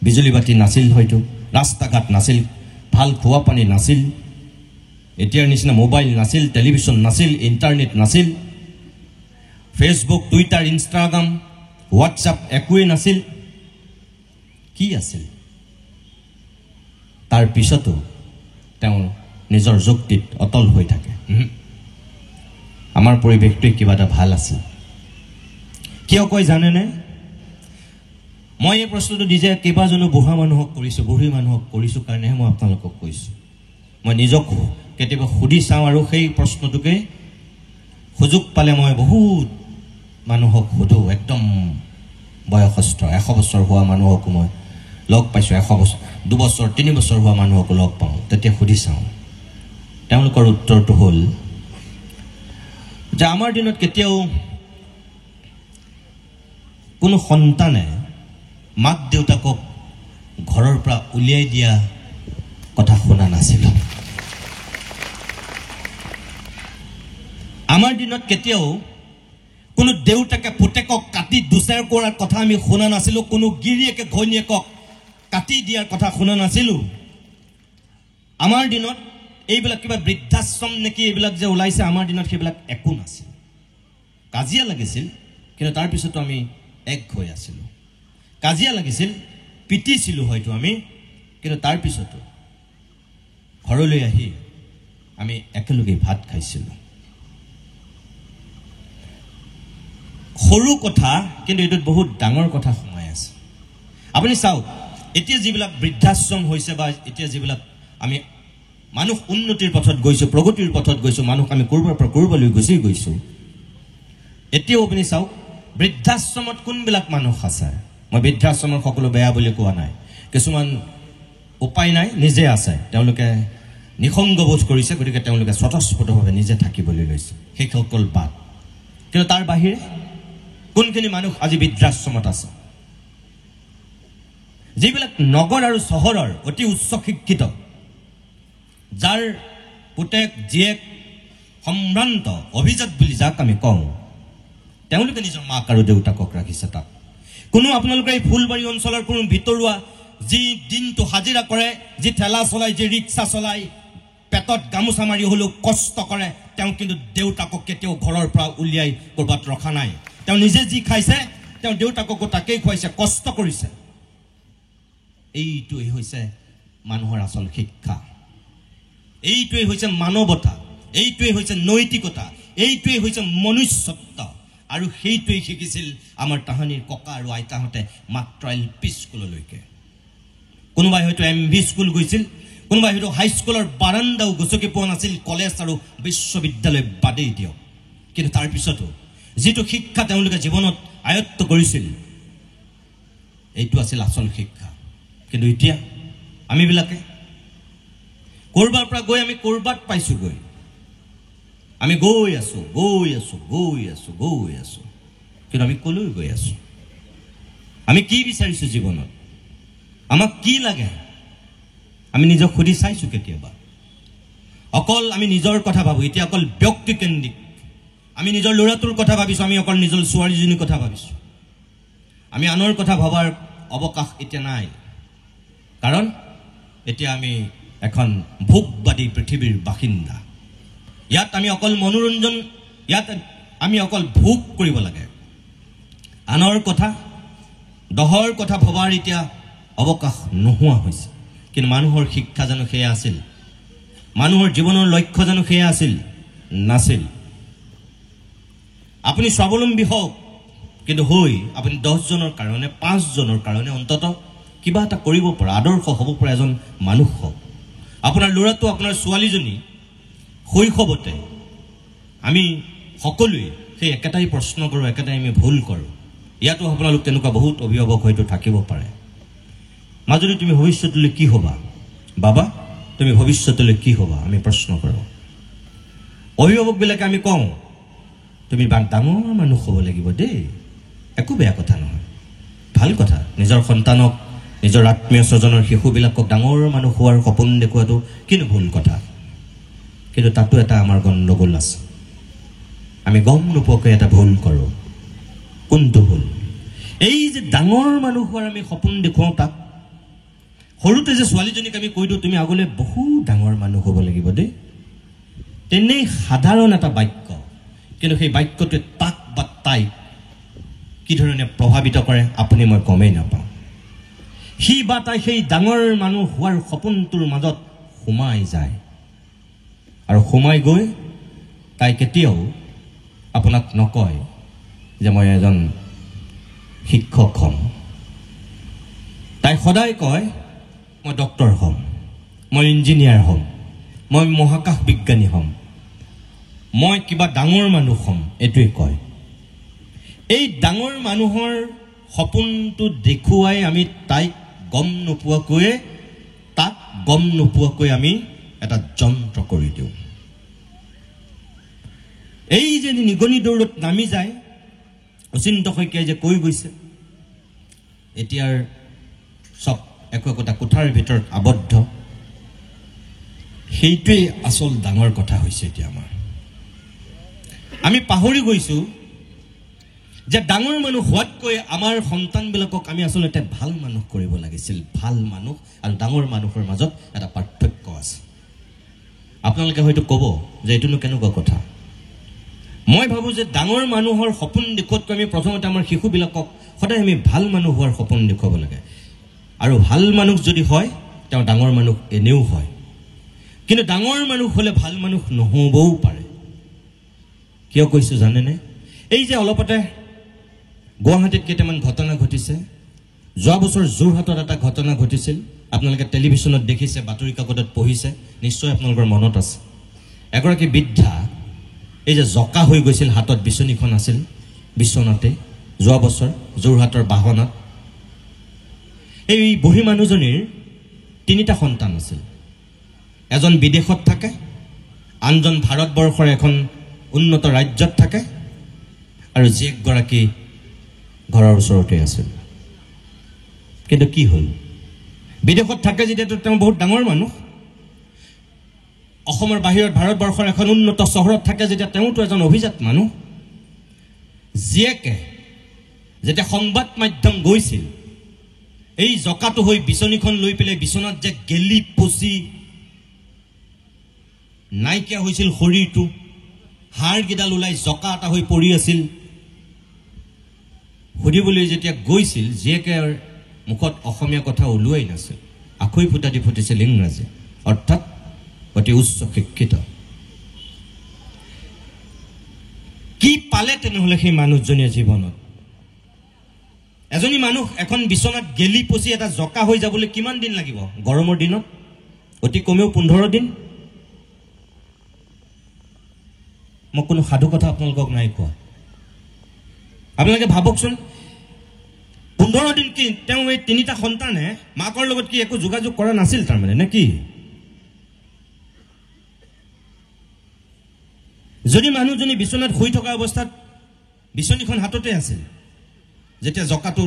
বিজুলী বাতি নাছিল, হয়তো ৰাস্তা ঘাট নাছিল, ভাল খোৱা পানী নাছিল, এতিয়াৰ নিচিনা মোবাইল নাছিল, টেলিভিশ্যন নাছিল, ইণ্টাৰনেট নাছিল, ফেচবুক, টুইটাৰ, ইনষ্টাগ্ৰাম, হোৱাটছআপ একোৱেই নাছিল। কি আছিল? তাৰ পিছতো তেওঁ নিজৰ যুক্তিত অটল হৈ থাকে, আমাৰ পৰিৱেশটোৱে কিবা এটা ভাল আছিল। কিয় কয় জানেনে? মই এই প্ৰশ্নটো নিজে কেইবাজনো বুঢ়া মানুহক কৰিছোঁ, বুঢ়ী মানুহক কৰিছোঁ কাৰণেহে মই আপোনালোকক কৈছোঁ। মই নিজক কেতিয়াবা সুধি চাওঁ আৰু সেই প্ৰশ্নটোকে সুযোগ পালে মই বহুত মানুহক সোধোঁ। একদম বয়সস্থ 100 বছৰ হোৱা মানুহকো মই লগ পাইছোঁ, 100 বছৰ 2 বছৰ 3 বছৰ হোৱা মানুহকো লগ পাওঁ, তেতিয়া সুধি চাওঁ। তেওঁলোকৰ উত্তৰটো হ'ল যে আমাৰ দিনত কেতিয়াও কোনো সন্তানে মাক দেউতাকক ঘৰৰ পৰা উলিয়াই দিয়া কথা শুনা নাছিল। আমাৰ দিনত কেতিয়াও কোনো দেউতাকে পুতেকক কাটি দুচেৰ কৰাৰ কথা আমি শুনা নাছিলোঁ, কোনো গিৰিয়েকে ঘৈণীয়েকক কাটি দিয়াৰ কথা শুনা নাছিলোঁ। আমাৰ দিনত এইবিলাক কিবা বৃদ্ধাশ্ৰম নেকি এইবিলাক যে ওলাইছে, আমাৰ দিনত সেইবিলাক একো নাছিল। কাজিয়া লাগিছিল, কিন্তু তাৰপিছতো আমি এক হৈ আছিলোঁ। কাজিয়া লাগিছিল, পিটিছিলোঁ হয়তো আমি, কিন্তু তাৰপিছতো ঘৰলৈ আহি আমি একেলগে ভাত খাইছিলোঁ। সৰু কথা, কিন্তু এইটোত বহুত ডাঙৰ কথা সোমাই আছে। আপুনি চাওক, এতিয়া যিবিলাক বৃদ্ধাশ্ৰম হৈছে বা এতিয়া যিবিলাক আমি মানুহ উন্নতিৰ পথত গৈছোঁ, প্ৰগতিৰ পথত গৈছোঁ, মানুহ আমি ক'ৰবাৰ পৰা ক'ৰবালৈ গুচি গৈছোঁ, এতিয়াও আপুনি চাওক বৃদ্ধাশ্ৰমত কোনবিলাক মানুহ আছে। মই বৃদ্ধাশ্ৰমৰ সকলো বেয়া বুলি কোৱা নাই, কিছুমান উপায় নাই, নিজে আছে, তেওঁলোকে নিসংগবোধ কৰিছে, গতিকে তেওঁলোকে স্বতঃস্ফূৰ্তভাৱে নিজে থাকিবলৈ লৈছে, সেইসকল বাদ। কিন্তু তাৰ বাহিৰে কোনখিনি মানুহ আজি বৃদ্ধাশ্ৰমত আছে? যিবিলাক নগৰ আৰু চহৰৰ অতি উচ্চ শিক্ষিত, যাৰ পুতেক জীয়েক সম্ভ্ৰান্ত অভিজাত বুলি যাক আমি কওঁ, তেওঁলোকে নিজৰ মাক আৰু দেউতাকক ৰাখিছে তাত। কোনো আপোনালোকে এই ফুলবাৰী অঞ্চলৰ কোনো ভিতৰুৱা যি দিনটো হাজিৰা কৰে, যি ঠেলা চলায়, যি ৰিক্সা চলায়, পেটত গামোচা মাৰি হ'লেও কষ্ট কৰে, তেওঁ কিন্তু দেউতাকক কেতিয়াও ঘৰৰ পৰা উলিয়াই ক'ৰবাত ৰখা নাই। তেওঁ নিজে যি খাইছে, তেওঁ দেউতাককো তাকেই খুৱাইছে, কষ্ট কৰিছে। এইটোৱেই হৈছে মানুহৰ আচল শিক্ষা, এইটোৱেই হৈছে মানৱতা, এইটোৱেই হৈছে নৈতিকতা, এইটোৱেই হৈছে মনুষ্যত্ব। আৰু সেইটোৱেই শিকিছিল আমাৰ তাহানিৰ ককা আৰু আইতাহঁতে মাত্ৰ LP স্কুললৈকে। কোনোবাই হয়তো MV স্কুল গৈছিল, কোনোবাই হয়তো হাইস্কুলৰ বাৰাণ্ডাও গচকি পোৱা নাছিল, কলেজ আৰু বিশ্ববিদ্যালয় বাদেই দিয়ক। কিন্তু তাৰপিছতো যিটো শিক্ষা তেওঁলোকে জীৱনত আয়ত্ত কৰিছিল, এইটো আছিল আচল শিক্ষা। কিন্তু এতিয়া আমিবিলাকে ক'ৰবাৰ পৰা গৈ আমি ক'ৰবাত পাইছোঁগৈ, আমি গৈ আছোঁ, কিন্তু আমি ক'লৈ গৈ আছোঁ? আমি কি বিচাৰিছোঁ জীৱনত? আমাক কি লাগে? আমি নিজক সুধি চাইছোঁ কেতিয়াবা? অকল আমি নিজৰ কথা ভাবোঁ, এতিয়া অকল ব্যক্তিকেন্দ্ৰিক। আমি নিজৰ ল'ৰাটোৰ কথা ভাবিছোঁ, আমি অকল নিজৰ ছোৱালীজনীৰ কথা ভাবিছোঁ। আমি আনৰ কথা ভবাৰ অৱকাশ এতিয়া নাই, কাৰণ এতিয়া আমি এখন ভোগবাদী পৃথিৱীৰ বাসিন্দা। ইয়াত আমি অকল মনোৰঞ্জন, ইয়াত আমি অকল ভোগ কৰিব লাগে। আনৰ কথা, দহৰ কথা ভবাৰ এতিয়া অৱকাশ নোহোৱা হৈছে। কিন্তু মানুহৰ শিক্ষা জানো সেয়া আছিল? মানুহৰ জীৱনৰ লক্ষ্য জানো সেয়া আছিল? নাছিল। আপুনি স্বাৱলম্বী হওক, কিন্তু হৈ আপুনি 10 জনৰ কাৰণে 5 জনৰ কাৰণে অন্তত কিবা এটা কৰিব পৰা, আদৰ্শ হ'ব পৰা এজন মানুহ হওক। আপোনাৰ ল'ৰাটো, আপোনাৰ ছোৱালীজনী শৈশৱতে আমি সকলোৱে সেই একেটাই প্ৰশ্ন কৰোঁ, একেটাই আমি ভুল কৰোঁ। ইয়াতো আপোনালোক তেনেকুৱা বহুত অভিভাৱক হয়তো থাকিব পাৰে। মাজুলী তুমি ভৱিষ্যতলৈ কি হ'বা? বাবা তুমি ভৱিষ্যতলৈ কি হ'বা? আমি প্ৰশ্ন কৰোঁ। অভিভাৱকবিলাকে আমি কওঁ তুমি ডাঙৰ মানুহ হ'ব লাগিব দেই। একো বেয়া কথা নহয়, ভাল কথা। নিজৰ সন্তানক, নিজৰ আত্মীয় স্বজনৰ শিশুবিলাকক ডাঙৰ মানুহ হোৱাৰ সপোন দেখুৱাটো কিনো ভুল কথা। কিন্তু তাতো এটা আমাৰ গণ্ডগোল আছে। আমি গম নোপোৱাকৈ এটা ভুল কৰোঁ। কোনটো ভুল? এই যে ডাঙৰ মানুহ হোৱাৰ আমি সপোন দেখুৱাওঁ, তাক সৰুতে যে ছোৱালীজনীক আমি কৈ দিওঁ তুমি আগলৈ বহুত ডাঙৰ মানুহ হ'ব লাগিব দেই, তেনেই সাধাৰণ এটা বাক্য, কিন্তু সেই বাক্যটোৱে তাক বা তাইক কি ধৰণে প্ৰভাৱিত কৰে আপুনি মই গমেই নাপাওঁ। সি বা তাই সেই ডাঙৰ মানুহ হোৱাৰ সপোনটোৰ মাজত সোমাই যায়, আৰু সোমাই গৈ তাই কেতিয়াও আপোনাক নকয় যে মই এজন শিক্ষক হ'ম। তাই সদায় কয় মই ডক্তৰ হ'ম, মই ইঞ্জিনিয়াৰ হ'ম, মই মহাকাশ বিজ্ঞানী হ'ম, মই কিবা ডাঙৰ মানুহ হ'ম, এইটোৱে কয়। এই ডাঙৰ মানুহৰ সপোনটো দেখুৱাই আমি তাইক গম নোপোৱাকৈয়ে, তাক গম নোপোৱাকৈ আমি এটা যন্ত্ৰ কৰি দিওঁ। এই যে নিগনি দৌৰত নামি যায়, অচিন্ত শইকীয়াই যে কৈ গৈছে এতিয়াৰ চব একো একোটা কোঠাৰ ভিতৰত আবদ্ধ, সেইটোৱেই আচল ডাঙৰ কথা হৈছে এতিয়া আমাৰ। আমি পাহৰি গৈছোঁ যে ডাঙৰ মানুহ হোৱাতকৈ আমাৰ সন্তানবিলাকক আমি আচলতে ভাল মানুহ কৰিব লাগিছিল। ভাল মানুহ আৰু ডাঙৰ মানুহৰ মাজত এটা পাৰ্থক্য আছে। আপোনালোকে হয়তো ক'ব যে এইটোনো কেনেকুৱা কথা। মই ভাবোঁ যে ডাঙৰ মানুহৰ সপোন দেখুৱাতকৈ আমি প্ৰথমতে আমাৰ শিশুবিলাকক সদায় আমি ভাল মানুহ হোৱাৰ সপোন দেখুৱাব লাগে। আৰু ভাল মানুহ যদি হয় তেওঁ ডাঙৰ মানুহ এনেও হয়, কিন্তু ডাঙৰ মানুহ হ'লে ভাল মানুহ নহ'বও পাৰে। কিয় কৈছোঁ জানেনে? এই যে অলপতে গুৱাহাটীত কেইটামান ঘটনা ঘটিছে, যোৱা বছৰ যোৰহাটত এটা ঘটনা ঘটিছিল, আপোনালোকে টেলিভিশ্যনত দেখিছে, বাতৰি কাকতত পঢ়িছে, নিশ্চয় আপোনালোকৰ মনত আছে। এগৰাকী বৃদ্ধা এই যে জকা হৈ গৈছিল, হাতত বিচনীখন আছিল, বিচনাতে যোৱা বছৰ যোৰহাটৰ বাহনাত। এই বুঢ়ী মানুহজনীৰ 3টা সন্তান আছিল। এজন বিদেশত থাকে, আনজন ভাৰতবৰ্ষৰ এখন উন্নত ৰাজ্যত থাকে, আৰু জীয়েকগৰাকী ঘৰৰ ওচৰতে আছিল। কিন্তু কি হ'ল? বিদেশত থাকে যেতিয়াতো তেওঁ বহুত ডাঙৰ মানুহ, অসমৰ বাহিৰত ভাৰতবৰ্ষৰ এখন উন্নত চহৰত থাকে যেতিয়া তেওঁতো এজন অভিজাত মানুহ। জীয়েকে যেতিয়া সংবাদ মাধ্যম গৈছিল, এই জকাটো হৈ বিচনীখন লৈ পেলাই বিচনাত যে গেলি পচি নাইকিয়া হৈছিল শৰীৰটো, হাড়কেইডাল ওলাই জকা এটা হৈ পৰি আছিল, সুধিবলৈ যেতিয়া গৈছিল জীয়েকে মুখত অসমীয়া কথা ওলোৱাই নাছিল, আখৈ ফুটা দি ফুটিছিল ইংৰাজী, অৰ্থাৎ অতি উচ্চ শিক্ষিত। কি পালে তেনেহ'লে সেই মানুহজনীয়ে জীৱনত? এজনী মানুহ এখন বিচনাত গেলি পচি এটা জকা হৈ যাবলৈ কিমান দিন লাগিব? গৰমৰ দিনত অতি কমেও 15 দিন। মই কোনো সাধু কথা আপোনালোকক নাই কোৱা। আপোনালোকে ভাবকচোন, 15 দিন কি তেওঁ এই 3টা সন্তানে মাকৰ লগত কি একো যোগাযোগ কৰা নাছিল তাৰমানে নে কি? যদি মানুহজনী বিচনাত শুই থকা অৱস্থাত বিচনীখন হাততে আছিল, যেতিয়া জকাটো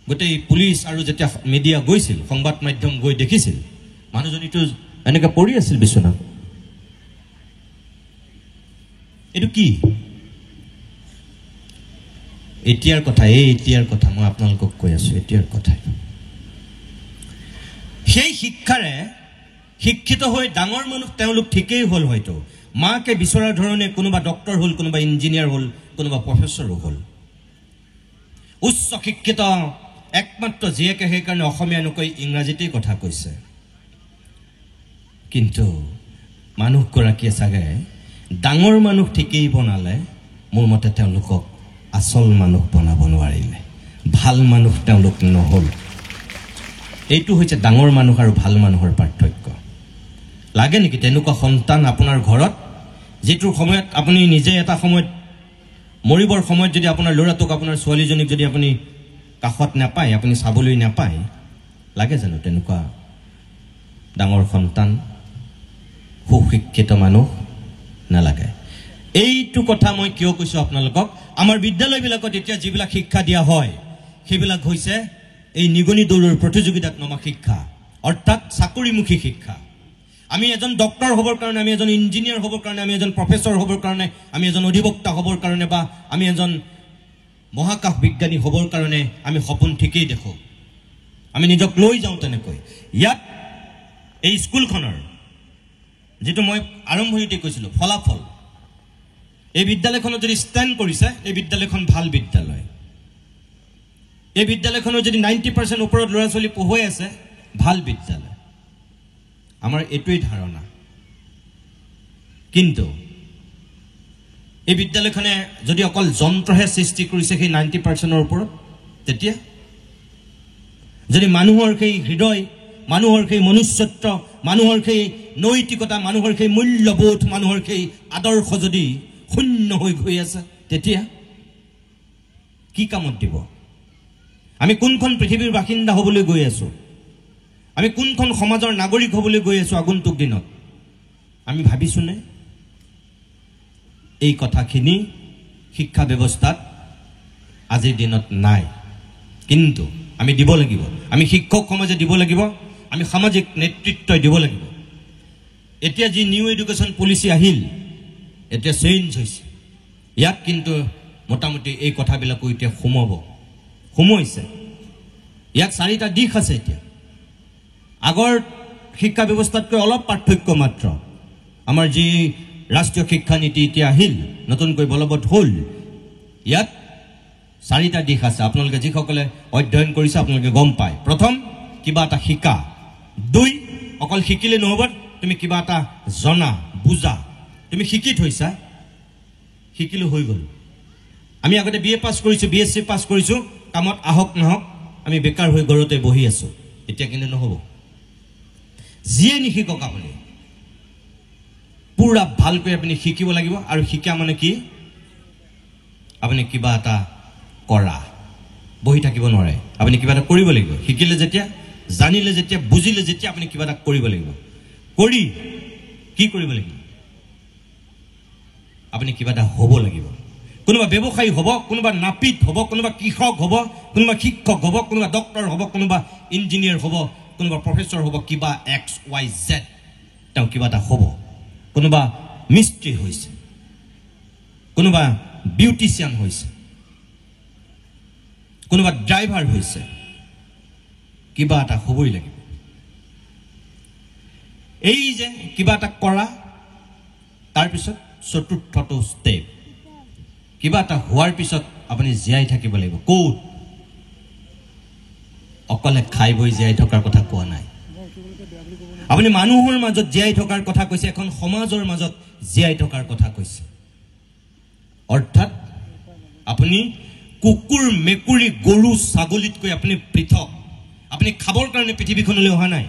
গোটেই পুলিচ আৰু যেতিয়া মিডিয়া গৈছিল, সংবাদ মাধ্যম গৈ দেখিছিল মানুহজনীটো এনেকৈ পৰি আছিল বিচনাত। এইটো কি? এতিয়াৰ কথা, এতিয়াৰ কথা মই আপোনালোকক কৈ আছোঁ, এতিয়াৰ কথা। সেই শিক্ষাৰে শিক্ষিত হৈ ডাঙৰ মানুহ তেওঁলোক ঠিকেই হ'ল, হয়তো মাকে বিচৰাৰ ধৰণে কোনোবা ডক্টৰ হ'ল, কোনোবা ইঞ্জিনিয়াৰ হ'ল, কোনোবা প্ৰফেচৰো হ'ল। উচ্চ শিক্ষিত একমাত্ৰ জীয়েকে সেইকাৰণে অসমীয়া নকৈ ইংৰাজীতেই কথা কৈছে। কিন্তু মানুহগৰাকীয়ে চাগে ডাঙৰ মানুহ ঠিকেই বনালে মোৰ মতে তেওঁলোকক আচল মানুহ বনাব নোৱাৰিলে ভাল মানুহ তেওঁলোক নহ'ল এইটো হৈছে ডাঙৰ মানুহ আৰু ভাল মানুহৰ পাৰ্থক্য লাগে নেকি তেনেকুৱা সন্তান আপোনাৰ ঘৰত যেটোৰ সময়ত আপুনি নিজে এটা সময়ত মৰিবৰ সময়ত যদি আপোনাৰ ল'ৰাটোক আপোনাৰ ছোৱালীজনীক যদি আপুনি কাখত নাপায় আপুনি চাবলৈ নাপায় লাগে জানো তেনেকুৱা ডাঙৰ সন্তান সুশিক্ষিত মানুহ নালাগে এইটো কথা মই কিয় কৈছো আপোনালোকক আমাৰ বিদ্যালয়বিলাকত এতিয়া যিবিলাক শিক্ষা দিয়া হয় সেইবিলাক হৈছে এই নিগনি দৌৰৰ প্ৰতিযোগিতাত নমা শিক্ষা অৰ্থাৎ চাকৰিমুখী শিক্ষা আমি এজন ডক্টৰ হ'বৰ কাৰণে আমি এজন ইঞ্জিনিয়াৰ হ'বৰ কাৰণে আমি এজন প্ৰফেসৰ হ'বৰ কাৰণে আমি এজন অধিবক্তা হ'বৰ কাৰণে বা আমি এজন মহাকাশ বিজ্ঞানী হ'বৰ কাৰণে আমি সপোন ঠিকই দেখো আমি নিজক লৈ যাওঁ তেনেকৈ ইয়াত এই স্কুলখনৰ যেটো মই আৰম্ভণিতে কৈছিলো ফলাফল এই বিদ্যালয়খনত যদি ষ্টেণ্ড কৰিছে এই বিদ্যালয়খন ভাল বিদ্যালয় এই বিদ্যালয়খনৰ যদি 90% ওপৰত ল'ৰা ছোৱালী পঢ়ুৱাই আছে ভাল বিদ্যালয় আমাৰ এটোই ধাৰণা কিন্তু এই বিদ্যালয়খনে যদি অকল যন্ত্ৰহে সৃষ্টি কৰিছে সেই 90% ওপৰত তেতিয়া যদি মানুহৰ সেই হৃদয় মানুহৰ সেই মনুষ্যত্ব মানুহৰ সেই নৈতিকতা মানুহৰ সেই মূল্যবোধ মানুহৰ সেই আদৰ্শ যদি শূন্য হৈ গৈ আছে তেতিয়া কি কামত দিব আমি কোনখন পৃথিৱীৰ বাসিন্দা হ'বলৈ গৈ আছো আমি কোনখন সমাজৰ নাগৰিক হ'বলৈ গৈ আছো আগন্তুক দিনত আমি ভাবিছোনে এই কথাখিনি শিক্ষা ব্যৱস্থাত আজিৰ দিনত নাই কিন্তু আমি দিব লাগিব আমি শিক্ষক সমাজে দিব লাগিব আমি সামাজিক নেতৃত্ব দিব লাগিব এতিয়া যি নিউ এডুকেশ্যন পলিচি আহিল এতিয়া চেঞ্জ হৈছে ইয়াত কিন্তু মোটামুটি এই কথাবিলাক এতিয়া সোমাইছে ইয়াত চাৰিটা দিশ আছে এতিয়া আগৰ শিক্ষা ব্যৱস্থাতকৈ অলপ পাৰ্থক্য মাত্ৰ আমাৰ যি ৰাষ্ট্ৰীয় শিক্ষা নীতি এতিয়া আহিল নতুনকৈ বলবৎ হ'ল ইয়াত চাৰিটা দিশ আছে আপোনালোকে যিসকলে অধ্যয়ন কৰিছে আপোনালোকে গম পায় প্ৰথম কিবা এটা শিকা দুই অকল শিকিলে নহব তুমি কিবা এটা জনা বুজা তুমি শিকি থৈছা শিকিলো হৈ গল আমি আগতে বিএ পাস কৰিছো বিএসসি পাস কৰিছো কামত আহক নহক আমি বেকাৰ হৈ ঘৰতে বহি আছো এতিয়া কিন্তু নহব যিয়ে নিশিকক আপুনি পুৰা ভালকৈ আপুনি শিকিব লাগিব আৰু শিকা মানে কি আপুনি কিবা এটা কৰা বহি থাকিব নোৱাৰে আপুনি কিবা এটা কৰিব লাগিব শিকিলে যেতিয়া জানিলে যেতিয়া বুজিলে যেতিয়া আপুনি কিবা এটা কৰিব লাগিব কৰি কি কৰিব লাগিব আপুনি কিবা এটা হ'ব লাগিব কোনোবা ব্যৱসায়ী হ'ব কোনোবা নাপিত হ'ব কোনোবা কৃষক হ'ব কোনোবা শিক্ষক হ'ব কোনোবা ডক্টৰ হ'ব কোনোবা ইঞ্জিনিয়াৰ হ'ব কোনোবা প্ৰফেসৰ হ'ব কিবা XYZ তেওঁ কিবা এটা হ'ব কোনোবা মিস্ত্ৰী হৈছে কোনোবা বিউটিচিয়ান হৈছে কোনোবা ড্ৰাইভাৰ হৈছে কিবা এটা হ'বই লাগিব এই যে কিবা এটা কৰা তাৰ পিছত চতুৰ্থটো ষ্টেপ কিবা এটা হোৱাৰ পিছত আপুনি জীয়াই থাকিব লাগিব কোত অকলে খাই বৈ জীয়াই থকাৰ কথা কোৱা নাই আপুনি মানুহৰ মাজত জীয়াই থকাৰ কথা কৈছে এখন সমাজৰ মাজত জীয়াই থকাৰ কথা কৈছে অৰ্থাৎ আপুনি কুকুৰ মেকুৰী গৰু ছাগলীতকৈ আপুনি পৃথক আপুনি খাবৰ কাৰণে পৃথিৱীখনলৈ অহা নাই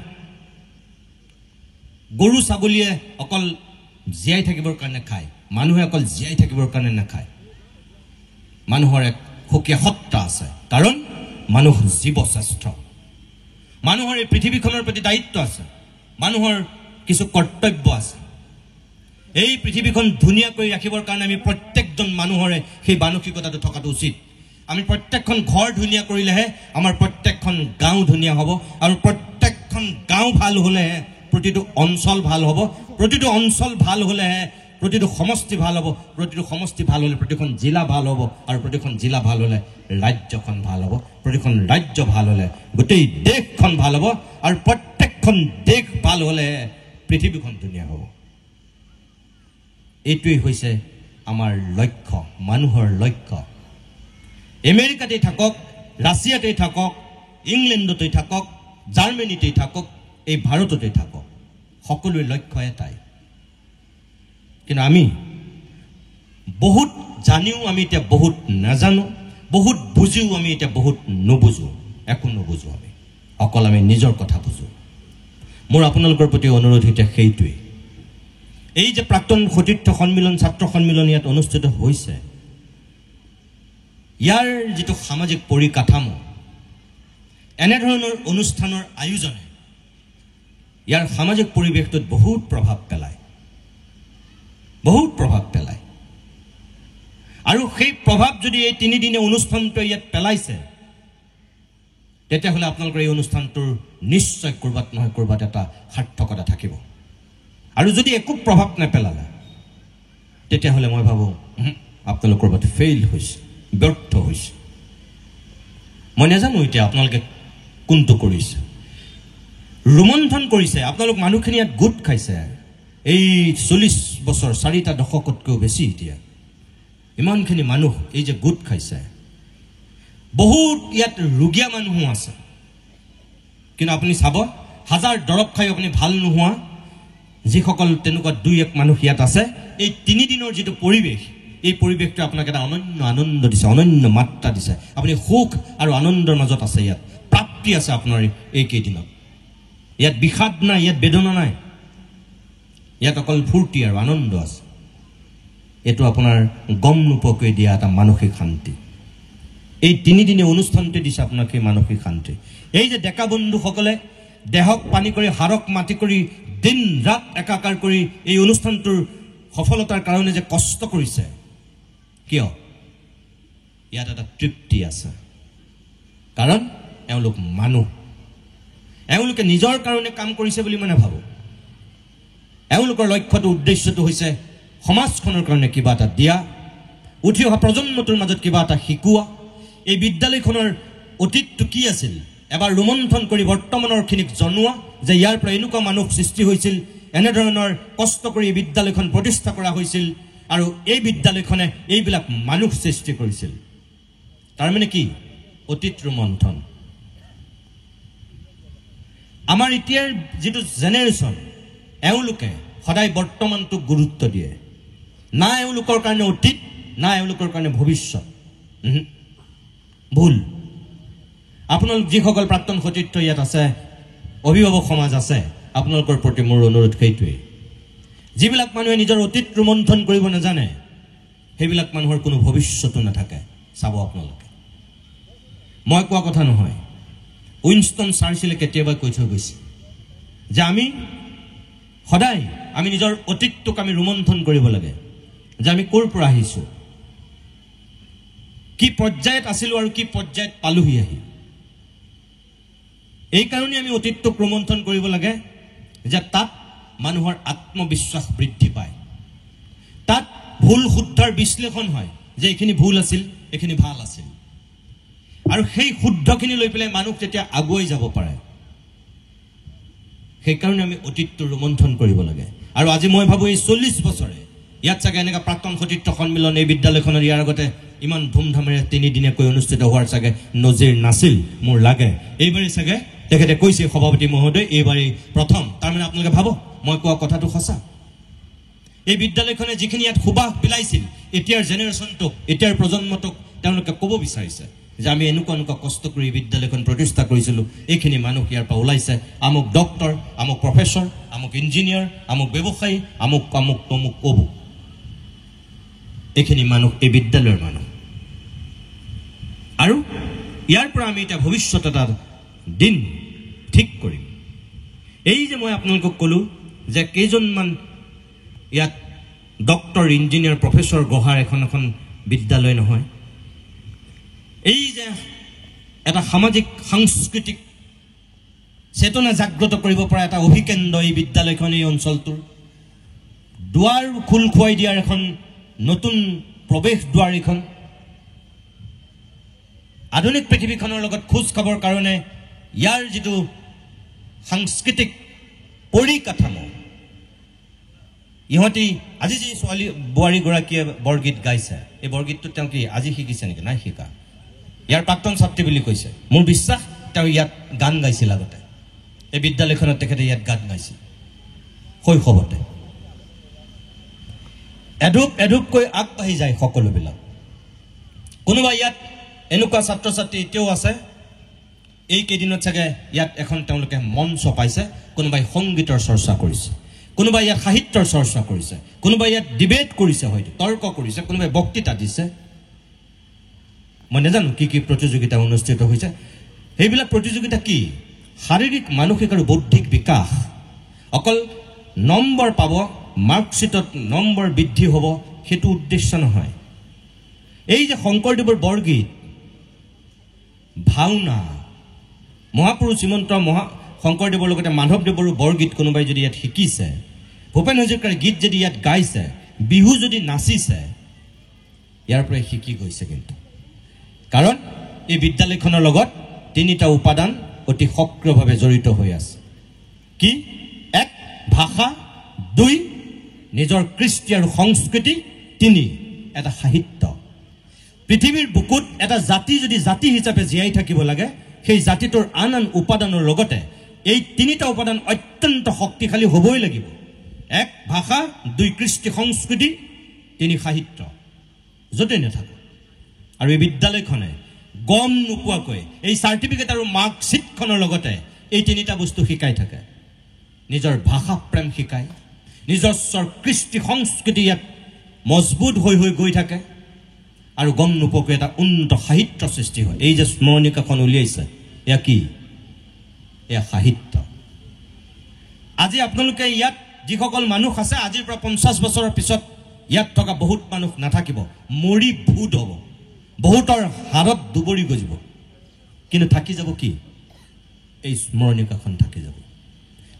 গৰু ছাগলীয়ে অকল জীয়াই থাকিবৰ কাৰণে খায় মানুহে অকল জীয়াই থাকিবৰ কাৰণে নাখায় মানুহৰ এক সুকীয়া সত্তা আছে কাৰণ মানুহ জীৱশ্ৰেষ্ঠ মানুহৰ এই পৃথিৱীখনৰ প্ৰতি দায়িত্ব আছে মানুহৰ কিছু কৰ্তব্য আছে এই পৃথিৱীখন ধুনীয়া কৰি ৰাখিবৰ কাৰণে আমি প্ৰত্যেকজন মানুহৰে সেই মানসিকতাটো থকাটো উচিত আমি প্ৰত্যেকখন ঘৰ ধুনীয়া কৰিলেহে আমাৰ প্ৰত্যেকখন গাঁও ধুনীয়া হ'ব আৰু প্ৰত্যেকখন গাঁও ভাল হ'লেহে প্ৰতিটো অঞ্চল ভাল হ'ব প্ৰতিটো অঞ্চল ভাল হ'লেহে প্ৰতিটো সমষ্টি ভাল হ'ব প্ৰতিটো সমষ্টি ভাল হ'লে প্ৰতিখন জিলা ভাল হ'ব আৰু প্ৰতিখন জিলা ভাল হ'লে ৰাজ্যখন ভাল হ'ব প্ৰতিখন ৰাজ্য ভাল হ'লে গোটেই দেশখন ভাল হ'ব আৰু প্ৰত্যেকখন দেশ ভাল হ'লে পৃথিৱীখন ধুনীয়া হ'ব এইটোই হৈছে আমাৰ লক্ষ্য মানুহৰ লক্ষ্য আমেৰিকাতে থাকক ৰাছিয়াতে থাকক ইংলেণ্ডতে থাকক জাৰ্মানীতে থাকক এই ভাৰততে থাকক সকলোৰে লক্ষ্য এটাই কিন্তু আমি বহুত জানিও আমি এতিয়া বহুত নাজানো বহুত বুজিও আমি এতিয়া বহুত নুবুজো একো নুবুজো আমি অকল আমি নিজৰ কথা বুজো মোৰ আপোনালোকৰ প্ৰতি অনুৰোধ এতিয়া সেইটোৱেই এই যে প্ৰাক্তন সতীৰ্থ সন্মিলন ছাত্ৰ সন্মিলন ইয়াত অনুষ্ঠিত হৈছে ইয়াৰ যিটো সামাজিক পৰিকাঠামো এনেধৰণৰ অনুষ্ঠানৰ আয়োজনে ইয়াৰ সামাজিক পৰিৱেশটোত বহুত প্ৰভাৱ পেলায় আৰু সেই প্ৰভাৱ যদি এই 3 দিনীয়া অনুষ্ঠানটো ইয়াত পেলাইছে তেতিয়াহ'লে আপোনালোকৰ এই অনুষ্ঠানটোৰ নিশ্চয় কৰবাত নহয় কৰবাত এটা সাৰ্থকতা থাকিব আৰু যদি একো প্ৰভাৱ নেপেলালে তেতিয়াহ'লে মই ভাবোঁ আপোনালোকৰ কৰবাত ফেইল হৈছে ব্যৰ্থ হৈছে মই নাজানো এতিয়া আপোনালোকে কোনটো কৰিছে ৰোমন্থন কৰিছে আপোনালোক মানুহখিনি ইয়াত গোট খাইছে এই 40 বছৰ 4টা দশকতকৈও বেছি এতিয়া ইমানখিনি মানুহ এই যে গোট খাইছে বহুত ইয়াত ৰোগীয়া মানুহো আছে কিন্তু আপুনি চাব হাজাৰ দৰৱ খাই আপুনি ভাল নোহোৱা যিসকল তেনেকুৱা 2-1 মানুহ ইয়াত আছে এই 3 দিনৰ যিটো পৰিৱেশ এই পৰিৱেশটো আপোনাক এটা অনন্য আনন্দ দিছে অনন্য মাত্ৰা দিছে আপুনি সুখ আৰু আনন্দৰ মাজত আছে ইয়াত প্ৰাপ্তি আছে আপোনাৰ এই কেইদিনত ইয়াত বিষাদ নাই ইয়াত বেদনা নাই ইয়াত অকল ফূৰ্তি আৰু আনন্দ আছে এটো আপোনাৰ গম নোপোৱাকৈ দিয়া এটা মানসিক শান্তি এই 3 দিনীয়া অনুষ্ঠানটো দিছে আপোনাক এই মানসিক শান্তি এই যে ডেকা বন্ধুসকলে দেহক পানী কৰি হাড়ক মাটি কৰি দিন ৰাত একাকাৰ কৰি এই অনুষ্ঠানটোৰ সফলতাৰ কাৰণে যে কষ্ট কৰিছে কিয় ইয়াত এটা তৃপ্তি আছে কাৰণ এওঁলোক মানুহ এওঁলোকে নিজৰ কাৰণে কাম কৰিছে বুলি মই নাভাবোঁ এওঁলোকৰ লক্ষ্যটো উদ্দেশ্যটো হৈছে সমাজখনৰ কাৰণে কিবা এটা দিয়া উঠি অহা প্ৰজন্মটোৰ মাজত কিবা এটা শিকোৱা এই বিদ্যালয়খনৰ অতীতটো কি আছিল এবাৰ ৰোমন্থন কৰি বৰ্তমানৰখিনিক জনোৱা যে ইয়াৰ পৰা এনেকুৱা মানুহ সৃষ্টি হৈছিল এনেধৰণৰ কষ্ট কৰি এই বিদ্যালয়খন প্ৰতিষ্ঠা কৰা হৈছিল আৰু এই বিদ্যালয়খনে এইবিলাক মানুহ সৃষ্টি কৰিছিল তাৰমানে কি অতীত ৰোমন্থন আমাৰ এতিয়াৰ যিটো জেনেৰেশ্যন এওঁলোকে সদায় বৰ্তমানটোক গুৰুত্ব দিয়ে না এওঁলোকৰ কাৰণে অতীত না এওঁলোকৰ কাৰণে ভৱিষ্যত ভুল আপোনালোক যিসকল প্ৰাক্তন সতীৰ্থ ইয়াত আছে অভিভাৱক সমাজ আছে আপোনালোকৰ প্ৰতি মোৰ অনুৰোধ সেইটোৱেই যিবিলাক মানুহে নিজৰ অতীত ৰোমন্থন কৰিব নাজানে সেইবিলাক মানুহৰ কোনো ভৱিষ্যতো নাথাকে চাব আপোনালোকে মই কোৱা কথা নহয় উইনষ্টন চাৰ্চিলে কেতিয়াবা কৈ থৈ গৈছে যে আমি সদায় আমি নিজৰ অতীতটোক আমি ৰোমন্থন কৰিব লাগে যে আমি ক'ৰ পৰা আহিছোঁ কি পৰ্যায়ত আছিলোঁ আৰু কি পৰ্যায়ত পালোহি আহি এই কাৰণে আমি অতীতটোক ৰোমন্থন কৰিব লাগে যে তাত মানুহৰ আত্মবিশ্বাস বৃদ্ধি পায় তাত ভুল শুদ্ধৰ বিশ্লেষণ হয় যে এইখিনি ভুল আছিল এইখিনি ভাল আছিল আৰু সেই শুদ্ধখিনি লৈ পেলাই মানুহ যেতিয়া আগুৱাই যাব পাৰে সেইকাৰণে আমি অতীতটো ৰোমন্থন কৰিব লাগে আৰু আজি মই ভাবোঁ এই 40 বছৰে ইয়াত চাগে এনেকুৱা প্ৰাক্তন সতীৰ্থ সন্মিলন এই বিদ্যালয়খনৰ ইয়াৰ আগতে ইমান ধুমধামেৰে 3 দিনীয়াকৈ অনুষ্ঠিত হোৱাৰ চাগে নজিৰ নাছিল মোৰ লাগে এইবাৰেই চাগে তেখেতে কৈছে সভাপতি মহোদয় এইবাৰেই প্ৰথম তাৰমানে আপোনালোকে ভাবক মই কোৱা কথাটো সঁচা এই বিদ্যালয়খনে যিখিনি ইয়াত সুবাস বিলাইছিল এতিয়াৰ জেনেৰেশ্যনটোক এতিয়াৰ প্ৰজন্মটোক তেওঁলোকে ক'ব বিচাৰিছে যে আমি এনেকুৱা কষ্ট কৰি বিদ্যালয়খন প্ৰতিষ্ঠা কৰিছিলোঁ এইখিনি মানুহ ইয়াৰ পৰা ওলাইছে আমুক ডক্টৰ আমুক প্ৰফেচৰ আমুক ইঞ্জিনিয়াৰ আমুক ব্যৱসায়ী আমুক আমুক তমুক ক'ব এইখিনি মানুহ এই বিদ্যালয়ৰ মানুহ আৰু ইয়াৰ পৰা আমি এতিয়া ভৱিষ্যত এটা দিন ঠিক কৰিম এই যে মই আপোনালোকক ক'লোঁ যে কেইজনমান ইয়াত ডক্টৰ ইঞ্জিনিয়াৰ প্ৰফেচৰ গঢ়াৰ এখন বিদ্যালয় নহয় এই যে এটা সামাজিক সাংস্কৃতিক চেতনা জাগ্ৰত কৰিব পৰা এটা অভিকেন্দ্ৰ এই বিদ্যালয়খন এই অঞ্চলটোৰ দুৱাৰ খোল খুৱাই দিয়াৰ এখন নতুন প্ৰৱেশ দুৱাৰ এখন আধুনিক পৃথিৱীখনৰ লগত খোজ খাবৰ কাৰণে ইয়াৰ যিটো সাংস্কৃতিক পৰিকাঠামো ইহঁতি আজি যি ছোৱালী বোৱাৰীগৰাকীয়ে বৰগীত গাইছে এই বৰগীতটো তেওঁ কি আজি শিকিছে নেকি নাই শিকা ইয়াৰ প্ৰাক্তন ছাত্ৰী বুলি কৈছে মোৰ বিশ্বাস তেওঁ ইয়াত গান গাইছিল আগতে এই বিদ্যালয়খনত তেখেতে ইয়াত গান গাইছিল শৈশৱতে এঢোপকৈ আগবাঢ়ি যায় সকলোবিলাক। কোনোবা ইয়াত এনেকুৱা ছাত্ৰ ছাত্ৰী এতিয়াও আছে, এইকেইদিনত চাগে ইয়াত এখন তেওঁলোকে মঞ্চ পাইছে, কোনোবাই সংগীতৰ চৰ্চা কৰিছে, কোনোবাই ইয়াত সাহিত্যৰ চৰ্চা কৰিছে, কোনোবাই ইয়াত ডিবেট কৰিছে, হয়তো তৰ্ক কৰিছে, কোনোবাই বক্তৃতা দিছে। মই নাজানো কি কি প্ৰতিযোগিতা অনুষ্ঠিত হৈছে। সেইবিলাক প্ৰতিযোগিতা কি? শাৰীৰিক, মানসিক আৰু বৌদ্ধিক বিকাশ। অকল নম্বৰ পাব, মাৰ্কশ্বিটত নম্বৰ বৃদ্ধি হ'ব, সেইটো উদ্দেশ্য নহয়। এই যে শংকৰদেৱৰ বৰগীত, ভাওনা, মহাপুৰুষ শ্ৰীমন্ত শংকৰদেৱৰ লগতে মাধৱদেৱৰো বৰগীত কোনোবাই যদি ইয়াত শিকিছে, ভূপেন হাজৰিকাৰ গীত যদি ইয়াত গাইছে, বিহু যদি নাচিছে, ইয়াৰ পৰাই শিকি গৈছে। কিন্তু কাৰণ এই বিদ্যালয়খনৰ লগত তিনিটা উপাদান অতি সক্ৰিয়ভাৱে জড়িত হৈ আছে। কি? এক, ভাষা; দুই, নিজৰ কৃষ্টি আৰু সংস্কৃতি; তিনি, এটা সাহিত্য। পৃথিৱীৰ বুকুত এটা জাতি যদি জাতি হিচাপে জীয়াই থাকিব লাগে, সেই জাতিটোৰ আন আন উপাদানৰ লগতে এই তিনিটা উপাদান অত্যন্ত শক্তিশালী হ'বই লাগিব। এক, ভাষা; দুই, কৃষ্টি সংস্কৃতি; তিনি, সাহিত্য। য'তে নাথাকে। আৰু এই বিদ্যালয়খনে গম নোপোৱাকৈ এই চাৰ্টিফিকেট আৰু মাৰ্কশ্বিটখনৰ লগতে এই তিনিটা বস্তু শিকাই থাকে। নিজৰ ভাষা প্ৰেম শিকায়, নিজস্বৰ কৃষ্টি সংস্কৃতি ইয়াত মজবুত হৈ হৈ গৈ থাকে, আৰু গম নোপোৱাকৈ এটা উন্নত সাহিত্য সৃষ্টি হয়। এই যে স্মৰণিকাখন উলিয়াইছে, এয়া কি? এয়া সাহিত্য। আজি আপোনালোকে ইয়াত যিসকল মানুহ আছে, আজিৰ পৰা 50 বছৰৰ পিছত ইয়াত থকা বহুত মানুহ নাথাকিব, মৰি ভূত হ'ব, বহুতৰ হাড়ত দুবৰি গজিব। কিন্তু থাকি যাব কি? এই স্মৰণিকাখন থাকি যাব।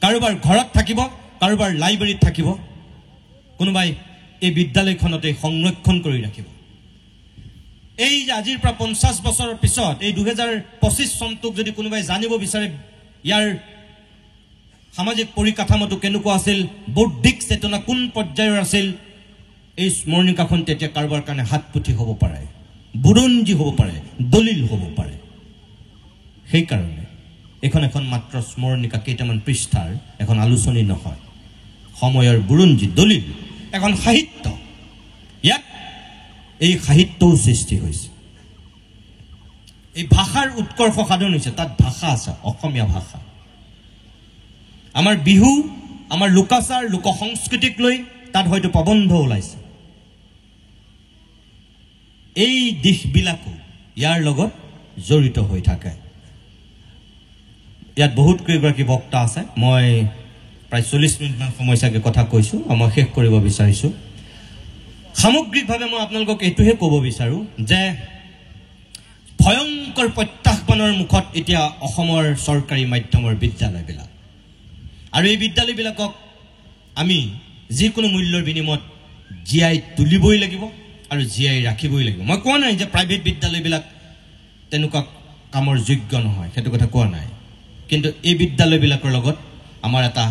কাৰোবাৰ ঘৰত থাকিব, কাৰোবাৰ লাইব্ৰেৰীত থাকিব, কোনোবাই এই বিদ্যালয়খনতে সংৰক্ষণ কৰি ৰাখিব। এই যে আজিৰ পৰা 50 বছৰৰ পিছত, এই 2025 চনটোক যদি কোনোবাই জানিব বিচাৰে, ইয়াৰ সামাজিক পৰিকাঠামোটো কেনেকুৱা আছিল, বৌদ্ধিক চেতনা কোন পৰ্যায়ৰ আছিল, এই স্মৰণিকাখন তেতিয়া কাৰোবাৰ কাৰণে হাত পুথি হ'ব পাৰে, বুৰঞ্জী হ'ব পাৰে, দলিল হ'ব পাৰে। সেইকাৰণে এখন এখন মাত্ৰ স্মৰণিকা, কেইটামান পৃষ্ঠাৰ এখন আলোচনী নহয়, সময়ৰ বুৰঞ্জী, দলিল, এখন সাহিত্য। ইয়াত এই সাহিত্যও সৃষ্টি হৈছে। এই ভাষাৰ উৎকৰ্ষ সাধন হৈছে, তাত ভাষা আছে, অসমীয়া ভাষা। আমাৰ বিহু, আমাৰ লোকাচাৰ, লোক সংস্কৃতিক লৈ তাত হয়তো প্ৰবন্ধ ওলাইছে। এই দিশবিলাকো ইয়াৰ লগত জড়িত হৈ থাকে। ইয়াত বহুত কেইগৰাকী বক্তা আছে, মই প্ৰায় 40 মিনিটমান সময় চাগে কথা কৈছোঁ, মই শেষ কৰিব বিচাৰিছোঁ। সামগ্ৰিকভাৱে মই আপোনালোকক এইটোহে ক'ব বিচাৰোঁ যে ভয়ংকৰ প্ৰত্যাহ্বানৰ মুখত এতিয়া অসমৰ চৰকাৰী মাধ্যমৰ বিদ্যালয়বিলাক, আৰু এই বিদ্যালয়বিলাকক আমি যিকোনো মূল্যৰ বিনিময়ত জীয়াই তুলিবই লাগিব আৰু জীয়াই ৰাখিবই লাগিব। মই কোৱা নাই যে প্ৰাইভেট বিদ্যালয়বিলাক তেনেকুৱা কামৰ যোগ্য নহয়, সেইটো কথা কোৱা নাই। কিন্তু এই বিদ্যালয়বিলাকৰ লগত আমাৰ এটা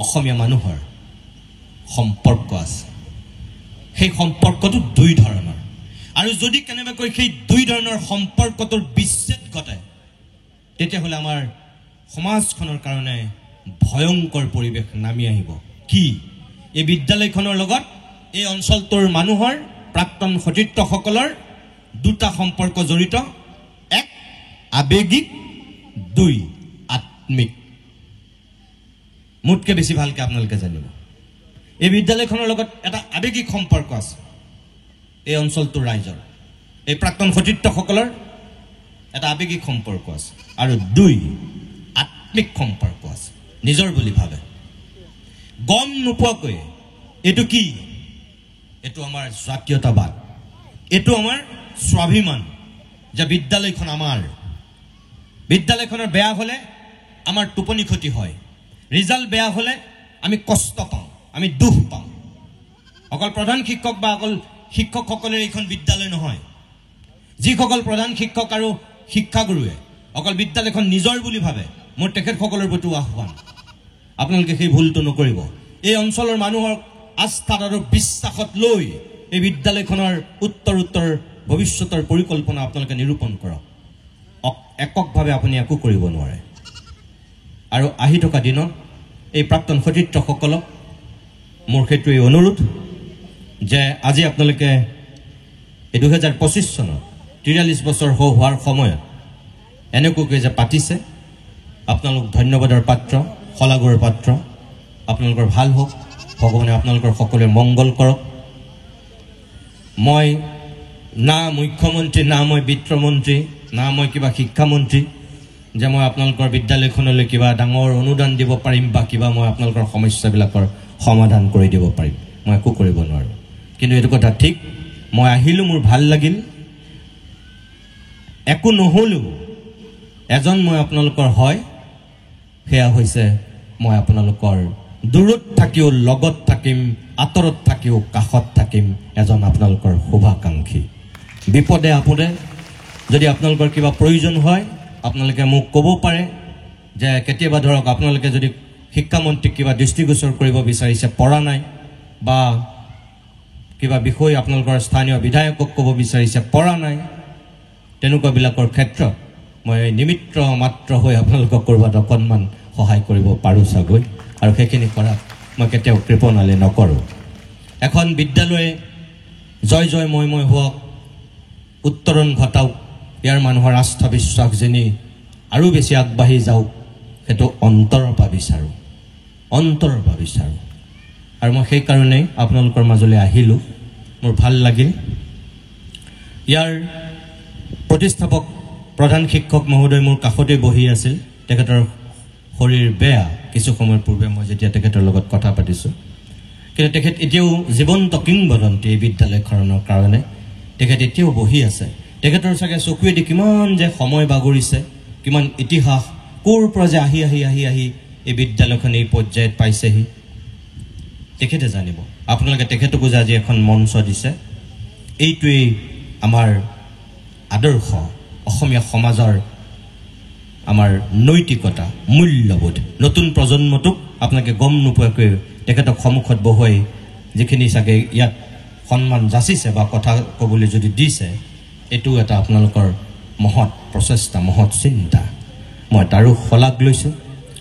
অসমীয়া মানুহৰ সম্পৰ্ক আছে। সেই সম্পৰ্কটো দুই ধৰণৰ, আৰু যদি কেনেবাকৈ সেই দুই ধৰণৰ সম্পৰ্কটোৰ বিচ্ছেদ ঘটে, তেতিয়াহ'লে আমাৰ সমাজখনৰ কাৰণে ভয়ংকৰ পৰিৱেশ নামি আহিব। কি? এই বিদ্যালয়খনৰ লগত এই অঞ্চলটোৰ মানুহৰ, প্ৰাক্তন সতীৰ্থসকলৰ দুটা সম্পৰ্ক জড়িত। এক, আৱেগিক; দুই, আত্মিক। মোতকৈ বেছি ভালকৈ আপোনালোকে জানিব, এই বিদ্যালয়খনৰ লগত এটা আৱেগিক সম্পৰ্ক আছে এই অঞ্চলটোৰ ৰাইজৰ, এই প্ৰাক্তন সতীৰ্থসকলৰ এটা আৱেগিক সম্পৰ্ক আছে, আৰু দুই, আত্মিক সম্পৰ্ক আছে, নিজৰ বুলি ভাবে। গম নোপোৱাকৈ এইটো কি? এইটো আমাৰ জাতীয়তাবাদ, এইটো আমাৰ স্বাভিমান, যে বিদ্যালয়খন আমাৰ। বিদ্যালয়খনৰ বেয়া হ'লে আমাৰ টোপনি ক্ষতি হয়, ৰিজাল্ট বেয়া হ'লে আমি কষ্ট পাওঁ, আমি দুখ পাওঁ। অকল প্ৰধান শিক্ষক বা অকল শিক্ষকসকলৰ এইখন বিদ্যালয় নহয়, যিসকল প্ৰধান শিক্ষক আৰু শিক্ষাগুৰুৱে অকল বিদ্যালয়খন নিজৰ বুলি ভাবে, মোৰ তেখেতসকলৰ প্ৰতিও আহ্বান, আপোনালোকে সেই ভুলটো নকৰিব। এই অঞ্চলৰ মানুহৰ আস্থাত আৰু বিশ্বাসত লৈ এই বিদ্যালয়খনৰ উত্তৰ ভৱিষ্যতৰ পৰিকল্পনা আপোনালোকে নিৰূপণ কৰক। এককভাৱে আপুনি একো কৰিব নোৱাৰে। আৰু আহি থকা দিনত এই প্ৰাক্তন সতীৰ্থসকলক মোৰ সেইটোৱেই অনুৰোধ যে আজি আপোনালোকে এই 2025 চনত 43 বছৰ হোৱাৰ সময়ত এনেকুৱাকৈ যে পাতিছে আপোনালোক ধন্যবাদৰ পাত্ৰ শলাগৰ পাত্ৰ আপোনালোকৰ ভাল হওক ভগৱানে আপোনালোকৰ সকলোৰে মংগল কৰক মই না মুখ্যমন্ত্ৰী না মই বিত্তমন্ত্ৰী না মই কিবা শিক্ষামন্ত্ৰী যে মই আপোনালোকৰ বিদ্যালয়খনলৈ কিবা ডাঙৰ অনুদান দিব পাৰিম বা কিবা মই আপোনালোকৰ সমস্যাবিলাকৰ সমাধান কৰি দিব পাৰিম মই একো কৰিব নোৱাৰো কিন্তু এইটো কথা ঠিক মই আহিলো মোৰ ভাল লাগিল একো নহলো এজন মই আপোনালোকৰ হয় হেয়া হৈছে মই আপোনালোকৰ দূৰত থাকিও লগত থাকিম আতৰত থাকিও কাষত থাকিম এজন আপোনালোকৰ শুভাকাংক্ষী বিপদে আপদে যদি আপোনালোকৰ কিবা প্ৰয়োজন হয় আপোনালোকে মোক ক'ব পাৰে যে কেতিয়াবা ধৰক আপোনালোকে যদি শিক্ষামন্ত্ৰীক কিবা দৃষ্টিগোচৰ কৰিব বিচাৰিছে পৰা নাই বা কিবা বিষয় আপোনালোকৰ স্থানীয় বিধায়কক ক'ব বিচাৰিছে পৰা নাই তেনেকুৱা বিলাকৰ ক্ষেত্ৰত মই নিমিত্ৰ মাত্ৰ হৈ আপোনালোকক কৰবাত অকণমান সহায় কৰিব পাৰোঁ চাগৈ আৰু সেইখিনি কৰাত মই কেতিয়াও কৃপণালি নকৰোঁ এখন বিদ্যালয়ে জয় জয় মই হোৱাক উত্তৰণ ঘটাওক ইয়াৰ মানুহৰ আস্থা বিশ্বাস যেনি আৰু বেছি আগবাঢ়ি যাওক সেইটো অন্তৰৰ পৰা বিচাৰোঁ আৰু মই সেইকাৰণেই আপোনালোকৰ মাজলৈ আহিলোঁ মোৰ ভাল লাগিল ইয়াৰ প্ৰতিষ্ঠাপক প্ৰধান শিক্ষক মহোদয় মোৰ কাষতে বহি আছিল তেখেতৰ শৰীৰ বেয়া কিছু সময় পূৰ্বে মই যেতিয়া তেখেতৰ লগত কথা পাতিছোঁ কিন্তু তেখেত এতিয়াও জীৱন্ত কিংবদন্তি এই বিদ্যালয়খনৰ কাৰণে তেখেত এতিয়াও বহি আছে তেখেতৰ চাগে চকুৱেদি কিমান যে সময় বাগৰিছে কিমান ইতিহাস ক'ৰ পৰা যে আহি এই বিদ্যালয়খন এই পৰ্যায়ত পাইছেহি তেখেতে জানিব আপোনালোকে তেখেতকো যে আজি এখন মঞ্চ দিছে এইটোৱেই আমাৰ আদৰ্শ অসমীয়া সমাজৰ আমাৰ নৈতিকতা মূল্যবোধ নতুন প্ৰজন্মটোক আপোনালোকে গম নোপোৱাকৈ তেখেতক সন্মুখত বহুৱাই যিখিনি চাগে ইয়াত সন্মান যাচিছে বা কথা ক'বলৈ যদি দিছে এইটো এটা আপোনালোকৰ মহৎ প্ৰচেষ্টা মহৎ চিন্তা মই তাৰো শলাগ লৈছোঁ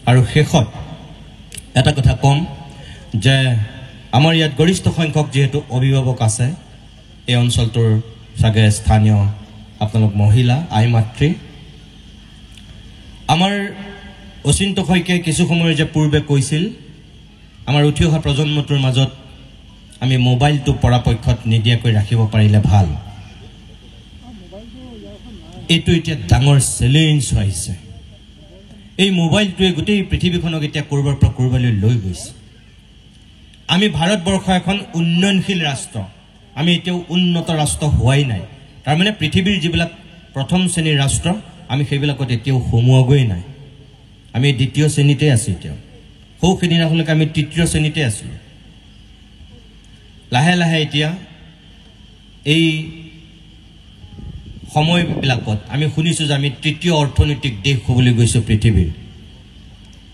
আৰু শেষত এটা কথা ক'ম যে আমাৰ ইয়াত গৰিষ্ঠ সংখ্যক যেহেতু অভিভাৱক আছে এই অঞ্চলটোৰ চাগে স্থানীয় আপোনালোক মহিলা আই মাতৃ আমাৰ অচিন্ত শইকীয়াই কিছু সময় যে পূৰ্বে কৈছিল আমাৰ উঠি অহা প্ৰজন্মটোৰ মাজত আমি মোবাইলটো পৰাপক্ষত নিদিয়াকৈ ৰাখিব পাৰিলে ভাল এইটো এতিয়া ডাঙৰ চেলেঞ্জ হৈছে এই মোবাইলটোৱে গোটেই পৃথিৱীখনক এতিয়া ক'ৰবাৰ পৰা ক'ৰবালৈ লৈ গৈছে আমি ভাৰতবৰ্ষ এখন উন্নয়নশীল ৰাষ্ট্ৰ আমি এতিয়াও উন্নত ৰাষ্ট্ৰ হোৱাই নাই তাৰমানে পৃথিৱীৰ যিবিলাক প্ৰথম শ্ৰেণীৰ ৰাষ্ট্ৰ আমি সেইবিলাকত এতিয়াও সোমোৱাগৈ নাই আমি দ্বিতীয় শ্ৰেণীতে আছোঁ এতিয়াও সৌখিনিৰালৈকে আমি তৃতীয় শ্ৰেণীতে আছিলোঁ লাহে লাহে এতিয়া এই সময়বিলাকত আমি শুনিছোঁ যে আমি তৃতীয় অৰ্থনৈতিক দেশ হ'বলৈ গৈছোঁ পৃথিৱীৰ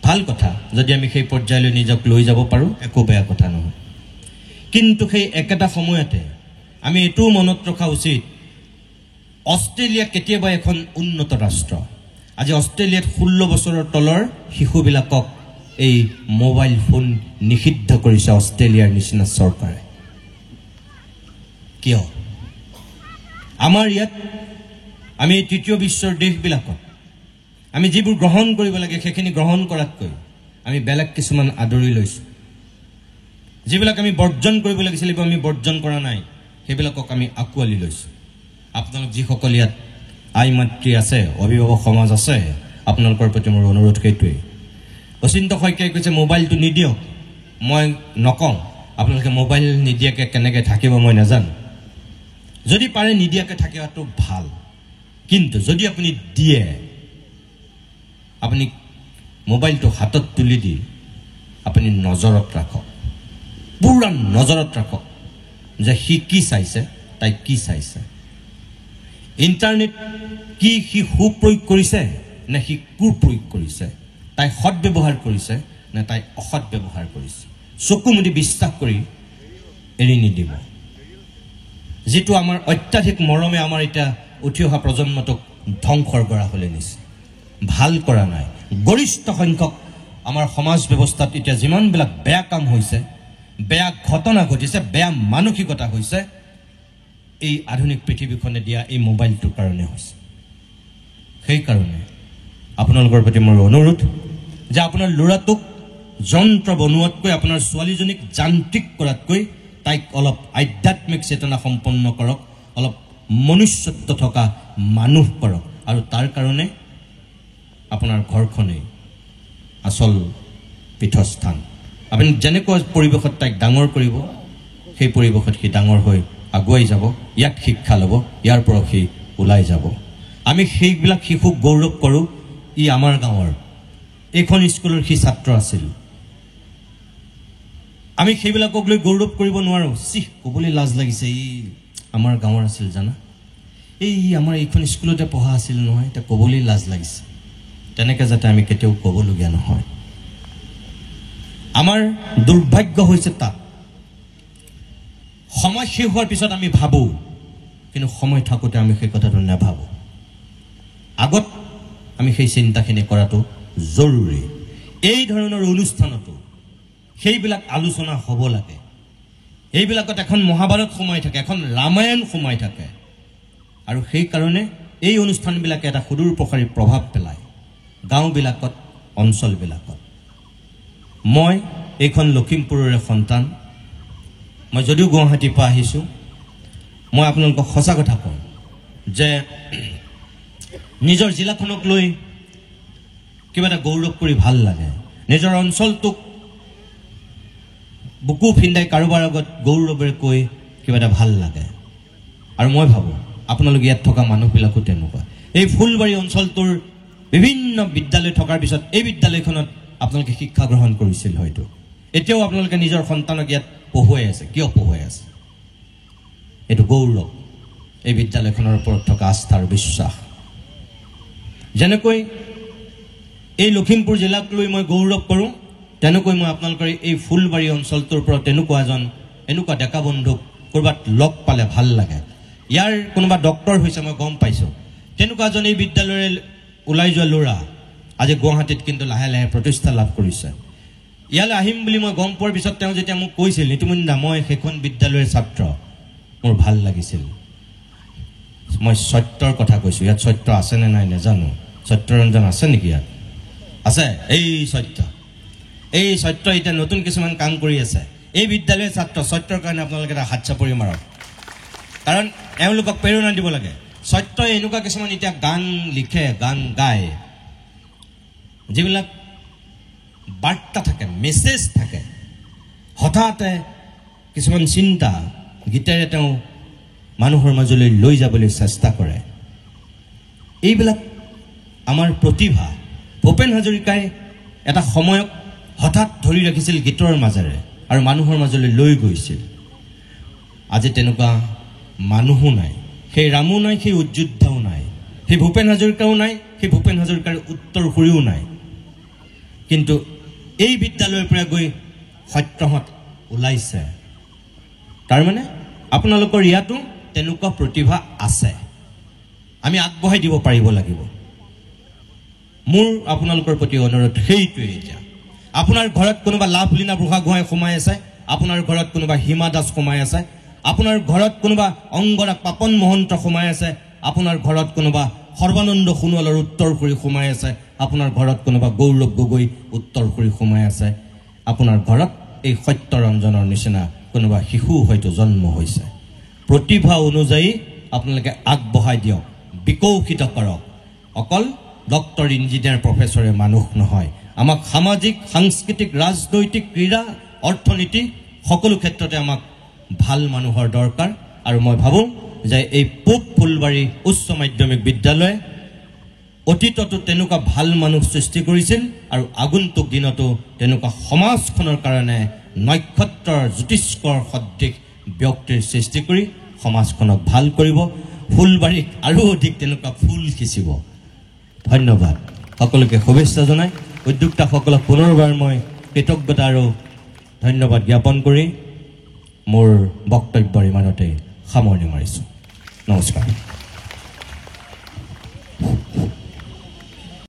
ভাল কথা যদি আমি সেই পৰ্যায়লৈ নিজক লৈ যাব পাৰোঁ একো বেয়া কথা নহয় কিন্তু সেই একেটা সময়তে আমি এইটোও মনত ৰখা উচিত অষ্ট্ৰেলিয়া কেতিয়াবা এখন উন্নত ৰাষ্ট্ৰ আজি অষ্ট্ৰেলিয়াত 16 বছৰৰ তলৰ শিশুবিলাকক এই মোবাইল ফোন নিষিদ্ধ কৰিছে অষ্ট্ৰেলিয়াৰ নিচিনা চৰকাৰে কিয় আমাৰ ইয়াত আমি তৃতীয় বিশ্বৰ দেশবিলাকত আমি যিবোৰ গ্ৰহণ কৰিব লাগে সেইখিনি গ্ৰহণ কৰাতকৈ আমি বেলেগ কিছুমান আদৰি লৈছোঁ যিবিলাক আমি বৰ্জন কৰিব লাগিছিল আমি বৰ্জন কৰা নাই সেইবিলাকক আমি আঁকোৱালি লৈছোঁ আপোনালোক যিসকল ইয়াত আই মাতৃ আছে অভিভাৱক সমাজ আছে আপোনালোকৰ প্ৰতি মোৰ অনুৰোধ সেইটোৱেই অচিন্ত শইকীয়াই কৈছে মোবাইলটো নিদিয়ক মই নকওঁ আপোনালোকে মোবাইল নিদিয়াকৈ কেনেকৈ থাকিব মই নাজানো যদি পাৰে নিদিয়াকৈ থাকিবাটো ভাল কিন্তু যদি আপুনি দিয়ে আপুনি মোবাইলটো হাতত তুলি দি আপুনি নজৰত ৰাখক পুৰা নজৰত ৰাখক যে সি কি চাইছে তাই কি চাইছে ইণ্টাৰনেট কি সি সুপ্ৰয়োগ কৰিছে নে সি কুপ্ৰয়োগ কৰিছে তাই সৎ ব্যৱহাৰ কৰিছে নে তাই অসৎ ব্যৱহাৰ কৰিছে চকু মুদি বিশ্বাস কৰি এৰি নিদিব যেটো আমাৰ অত্যাধিক মৰমে আমাৰ এটা উঠি অহা প্ৰজন্মটোক ধ্বংসৰ গৰাহলৈ নিছে ভাল কৰা নাই গৰিষ্ঠ সংখ্যক আমাৰ সমাজ ব্যৱস্থাত এতিয়া যিমানবিলাক বেয়া কাম হৈছে, বেয়া ঘটনা ঘটিছে, বেয়া মানসিকতা হৈছে, এই আধুনিক পৃথিৱীখনে দিয়া এই মোবাইলটোৰ কাৰণে হৈছে। সেইকাৰণে আপোনালোকৰ প্ৰতি মোৰ অনুৰোধ যে আপোনাৰ ল'ৰাটোক যন্ত্ৰ বনোৱাতকৈ, আপোনাৰ ছোৱালীজনীক যান্ত্ৰিক কৰাতকৈ তাইক অলপ আধ্যাত্মিক চেতনা সম্পন্ন কৰক, অলপ মনুষ্যত্ব থকা মানুহ কৰক। আৰু তাৰ কাৰণে আপোনাৰ ঘৰখনেই আচল পীঠস্থান। আপুনি যেনেকুৱা পৰিৱেশত তাইক ডাঙৰ কৰিব, সেই পৰিৱেশত সি ডাঙৰ হৈ আগুৱাই যাব, ইয়াত শিক্ষা ল'ব, ইয়াৰ পৰা সি ওলাই যাব। আমি সেইবিলাক শিশুক গৌৰৱ কৰোঁ, ই আমাৰ গাঁৱৰ, এইখন স্কুলৰ সি ছাত্ৰ আছিল। আমি সেইবিলাকক লৈ গৌৰৱ কৰিব নোৱাৰোঁ। ক'বলৈ লাজ লাগিছে, ই আমাৰ গাঁৱৰ আছিল জানা, এই আমাৰ এইখন স্কুলতে পঢ়া আছিল নহয়, এতিয়া ক'বলৈ লাজ লাগিছে। তেনেকৈ যাতে আমি কেতিয়াও ক'বলগীয়া নহয়। আমাৰ দুৰ্ভাগ্য হৈছে তাত সময় শেষ হোৱাৰ পিছত আমি ভাবোঁ, কিন্তু সময় থাকোঁতে আমি সেই কথাটো নাভাবোঁ। আগত আমি সেই চিন্তাখিনি কৰাটো জৰুৰী। এই ধৰণৰ অনুষ্ঠানতো সেইবিলাক আলোচনা হ'ব লাগে। এইবিলাকত এখন মহাভাৰত সোমাই থাকে, এখন ৰামায়ণ সোমাই থাকে। আৰু সেইকাৰণে এই অনুষ্ঠানবিলাকে এটা সুদূৰ প্ৰসাৰী প্ৰভাৱ পেলায় গাঁওবিলাকত, অঞ্চলবিলাকত। মই এইখন লখিমপুৰৰে সন্তান। মই যদিও গুৱাহাটীৰ পৰা আহিছোঁ, মই আপোনালোকক সঁচা কথা কওঁ যে নিজৰ জিলাখনক লৈ কিবা এটা গৌৰৱ কৰি ভাল লাগে। নিজৰ অঞ্চলটোক বুকু ফিন্দাই কাৰোবাৰ আগত গৌৰৱেৰে কৈ কিবা এটা ভাল লাগে। আৰু মই ভাবোঁ আপোনালোকে ইয়াত থকা মানুহবিলাকো তেনেকুৱা। এই ফুলবাৰী অঞ্চলটোৰ বিভিন্ন বিদ্যালয় থকাৰ পিছত এই বিদ্যালয়খনত আপোনালোকে শিক্ষা গ্ৰহণ কৰিছিল হয়তো। এতিয়াও আপোনালোকে নিজৰ সন্তানক ইয়াত পঢ়ুৱাই আছে। কিয় পঢ়ুৱাই আছে? এইটো গৌৰৱ, এই বিদ্যালয়খনৰ ওপৰত থকা আস্থা আৰু বিশ্বাস। যেনেকৈ এই লখিমপুৰ জিলাক লৈ মই গৌৰৱ কৰোঁ, তেনেকৈ মই আপোনালোকৰ এই ফুলবাৰী অঞ্চলটোৰ পৰা এনেকুৱা ডেকা বন্ধুক ক'ৰবাত লগ পালে ভাল লাগে। ইয়াৰ কোনোবা ডক্টৰ হৈছে মই গম পাইছোঁ, তেনেকুৱা এজন এই বিদ্যালয়ৰে ওলাই যোৱা ল'ৰা আজি গুৱাহাটীত কিন্তু লাহে লাহে প্ৰতিষ্ঠা লাভ কৰিছে। ইয়ালৈ আহিম বুলি মই গম পোৱাৰ পিছত তেওঁ যেতিয়া মোক কৈছিল, নিতুমুন্দা মই সেইখন বিদ্যালয়ৰ ছাত্ৰ, মোৰ ভাল লাগিছিল। মই সত্যৰ কথা কৈছোঁ। ইয়াত সত্য আছেনে নাই নাজানো। সত্যৰঞ্জন আছে নেকি ইয়াত? আছে। এই সত্য এতিয়া নতুন কিছুমান কাম কৰি আছে। এই বিদ্যালয়ৰ ছাত্ৰ সত্যৰ কাৰণে আপোনালোকে এটা হাত চাপৰি মাৰক, কাৰণ এওঁলোকক প্ৰেৰণা দিব লাগে। সত্যই এনেকুৱা কিছুমান এতিয়া গান লিখে, গান গায়, যিবিলাক বাৰ্তা থাকে, মেছেজ থাকে। হঠাতে কিছুমান চিন্তা গীতেৰে তেওঁ মানুহৰ মাজলৈ লৈ যাবলৈ চেষ্টা কৰে। এইবিলাক আমাৰ প্ৰতিভা। ভূপেন হাজৰিকাই এটা সময়ক হঠাৎ ধৰি ৰাখিছিল গীতৰ মাজেৰে আৰু মানুহৰ মাজলৈ লৈ গৈছিল। আজি তেনেকুৱা মানুহো নাই, সেই ৰামো নাই, সেই উজ্যোদ্ধাও নাই, সেই ভূপেন হাজৰিকাও নাই, সেই ভূপেন হাজৰিকাৰ উত্তৰসূৰীও নাই। কিন্তু এই বিদ্যালয়ৰ পৰা গৈ সত্যহঁত ওলাইছে। তাৰমানে আপোনালোকৰ ইয়াতো তেনেকুৱা প্ৰতিভা আছে, আমি আগবঢ়াই দিব পাৰিব লাগিব। মোৰ আপোনালোকৰ প্ৰতি অনুৰোধ সেইটোৱে। এতিয়া আপোনাৰ ঘৰত কোনোবা লাভলীনা বুঢ়াগোহাঁই সোমাই আছে, আপোনাৰ ঘৰত কোনোবা হিমা দাস সোমাই আছে, আপোনাৰ ঘৰত কোনোবা অংগৰাগ পাপন মহন্ত সোমাই আছে, আপোনাৰ ঘৰত কোনোবা সৰ্বানন্দ সোণোৱালৰ উত্তৰসূৰী সোমাই আছে, আপোনাৰ ঘৰত কোনোবা গৌৰৱ গগৈ উত্তৰসূৰী সোমাই আছে, আপোনাৰ ঘৰত এই সত্যৰঞ্জনৰ নিচিনা কোনোবা শিশু হয়তো জন্ম হৈছে। প্ৰতিভা অনুযায়ী আপোনালোকে আগবঢ়াই দিয়ক, বিকশিত কৰক। অকল ডক্টৰ, ইঞ্জিনিয়াৰ, প্ৰফেচৰে মানুহ নহয়। আমাক সামাজিক, সাংস্কৃতিক, ৰাজনৈতিক, ক্ৰীড়া, অৰ্থনীতি সকলো ক্ষেত্ৰতে আমাক ভাল মানুহৰ দৰকাৰ। আৰু মই ভাবোঁ যে এই পূব ফুলবাৰী উচ্চ মাধ্যমিক বিদ্যালয়ে অতীততো তেনেকুৱা ভাল মানুহ সৃষ্টি কৰিছিল আৰু আগন্তুক দিনতো তেনেকুৱা সমাজখনৰ কাৰণে নক্ষত্ৰৰ জ্যোতিষ্কৰ সদৃশ ব্যক্তিৰ সৃষ্টি কৰি সমাজখনক ভাল কৰিব। ফুলবাৰীক আৰু অধিক তেনেকুৱা ফুল সিঁচিব। ধন্যবাদ। সকলোকে শুভেচ্ছা জনাই উদ্যোক্তাসকলক পুনৰবাৰ মই কৃতজ্ঞতা আৰু ধন্যবাদ জ্ঞাপন কৰি মোৰ বক্তব্যৰ ইমানতে সামৰণি মাৰিছোঁ। নমস্কাৰ।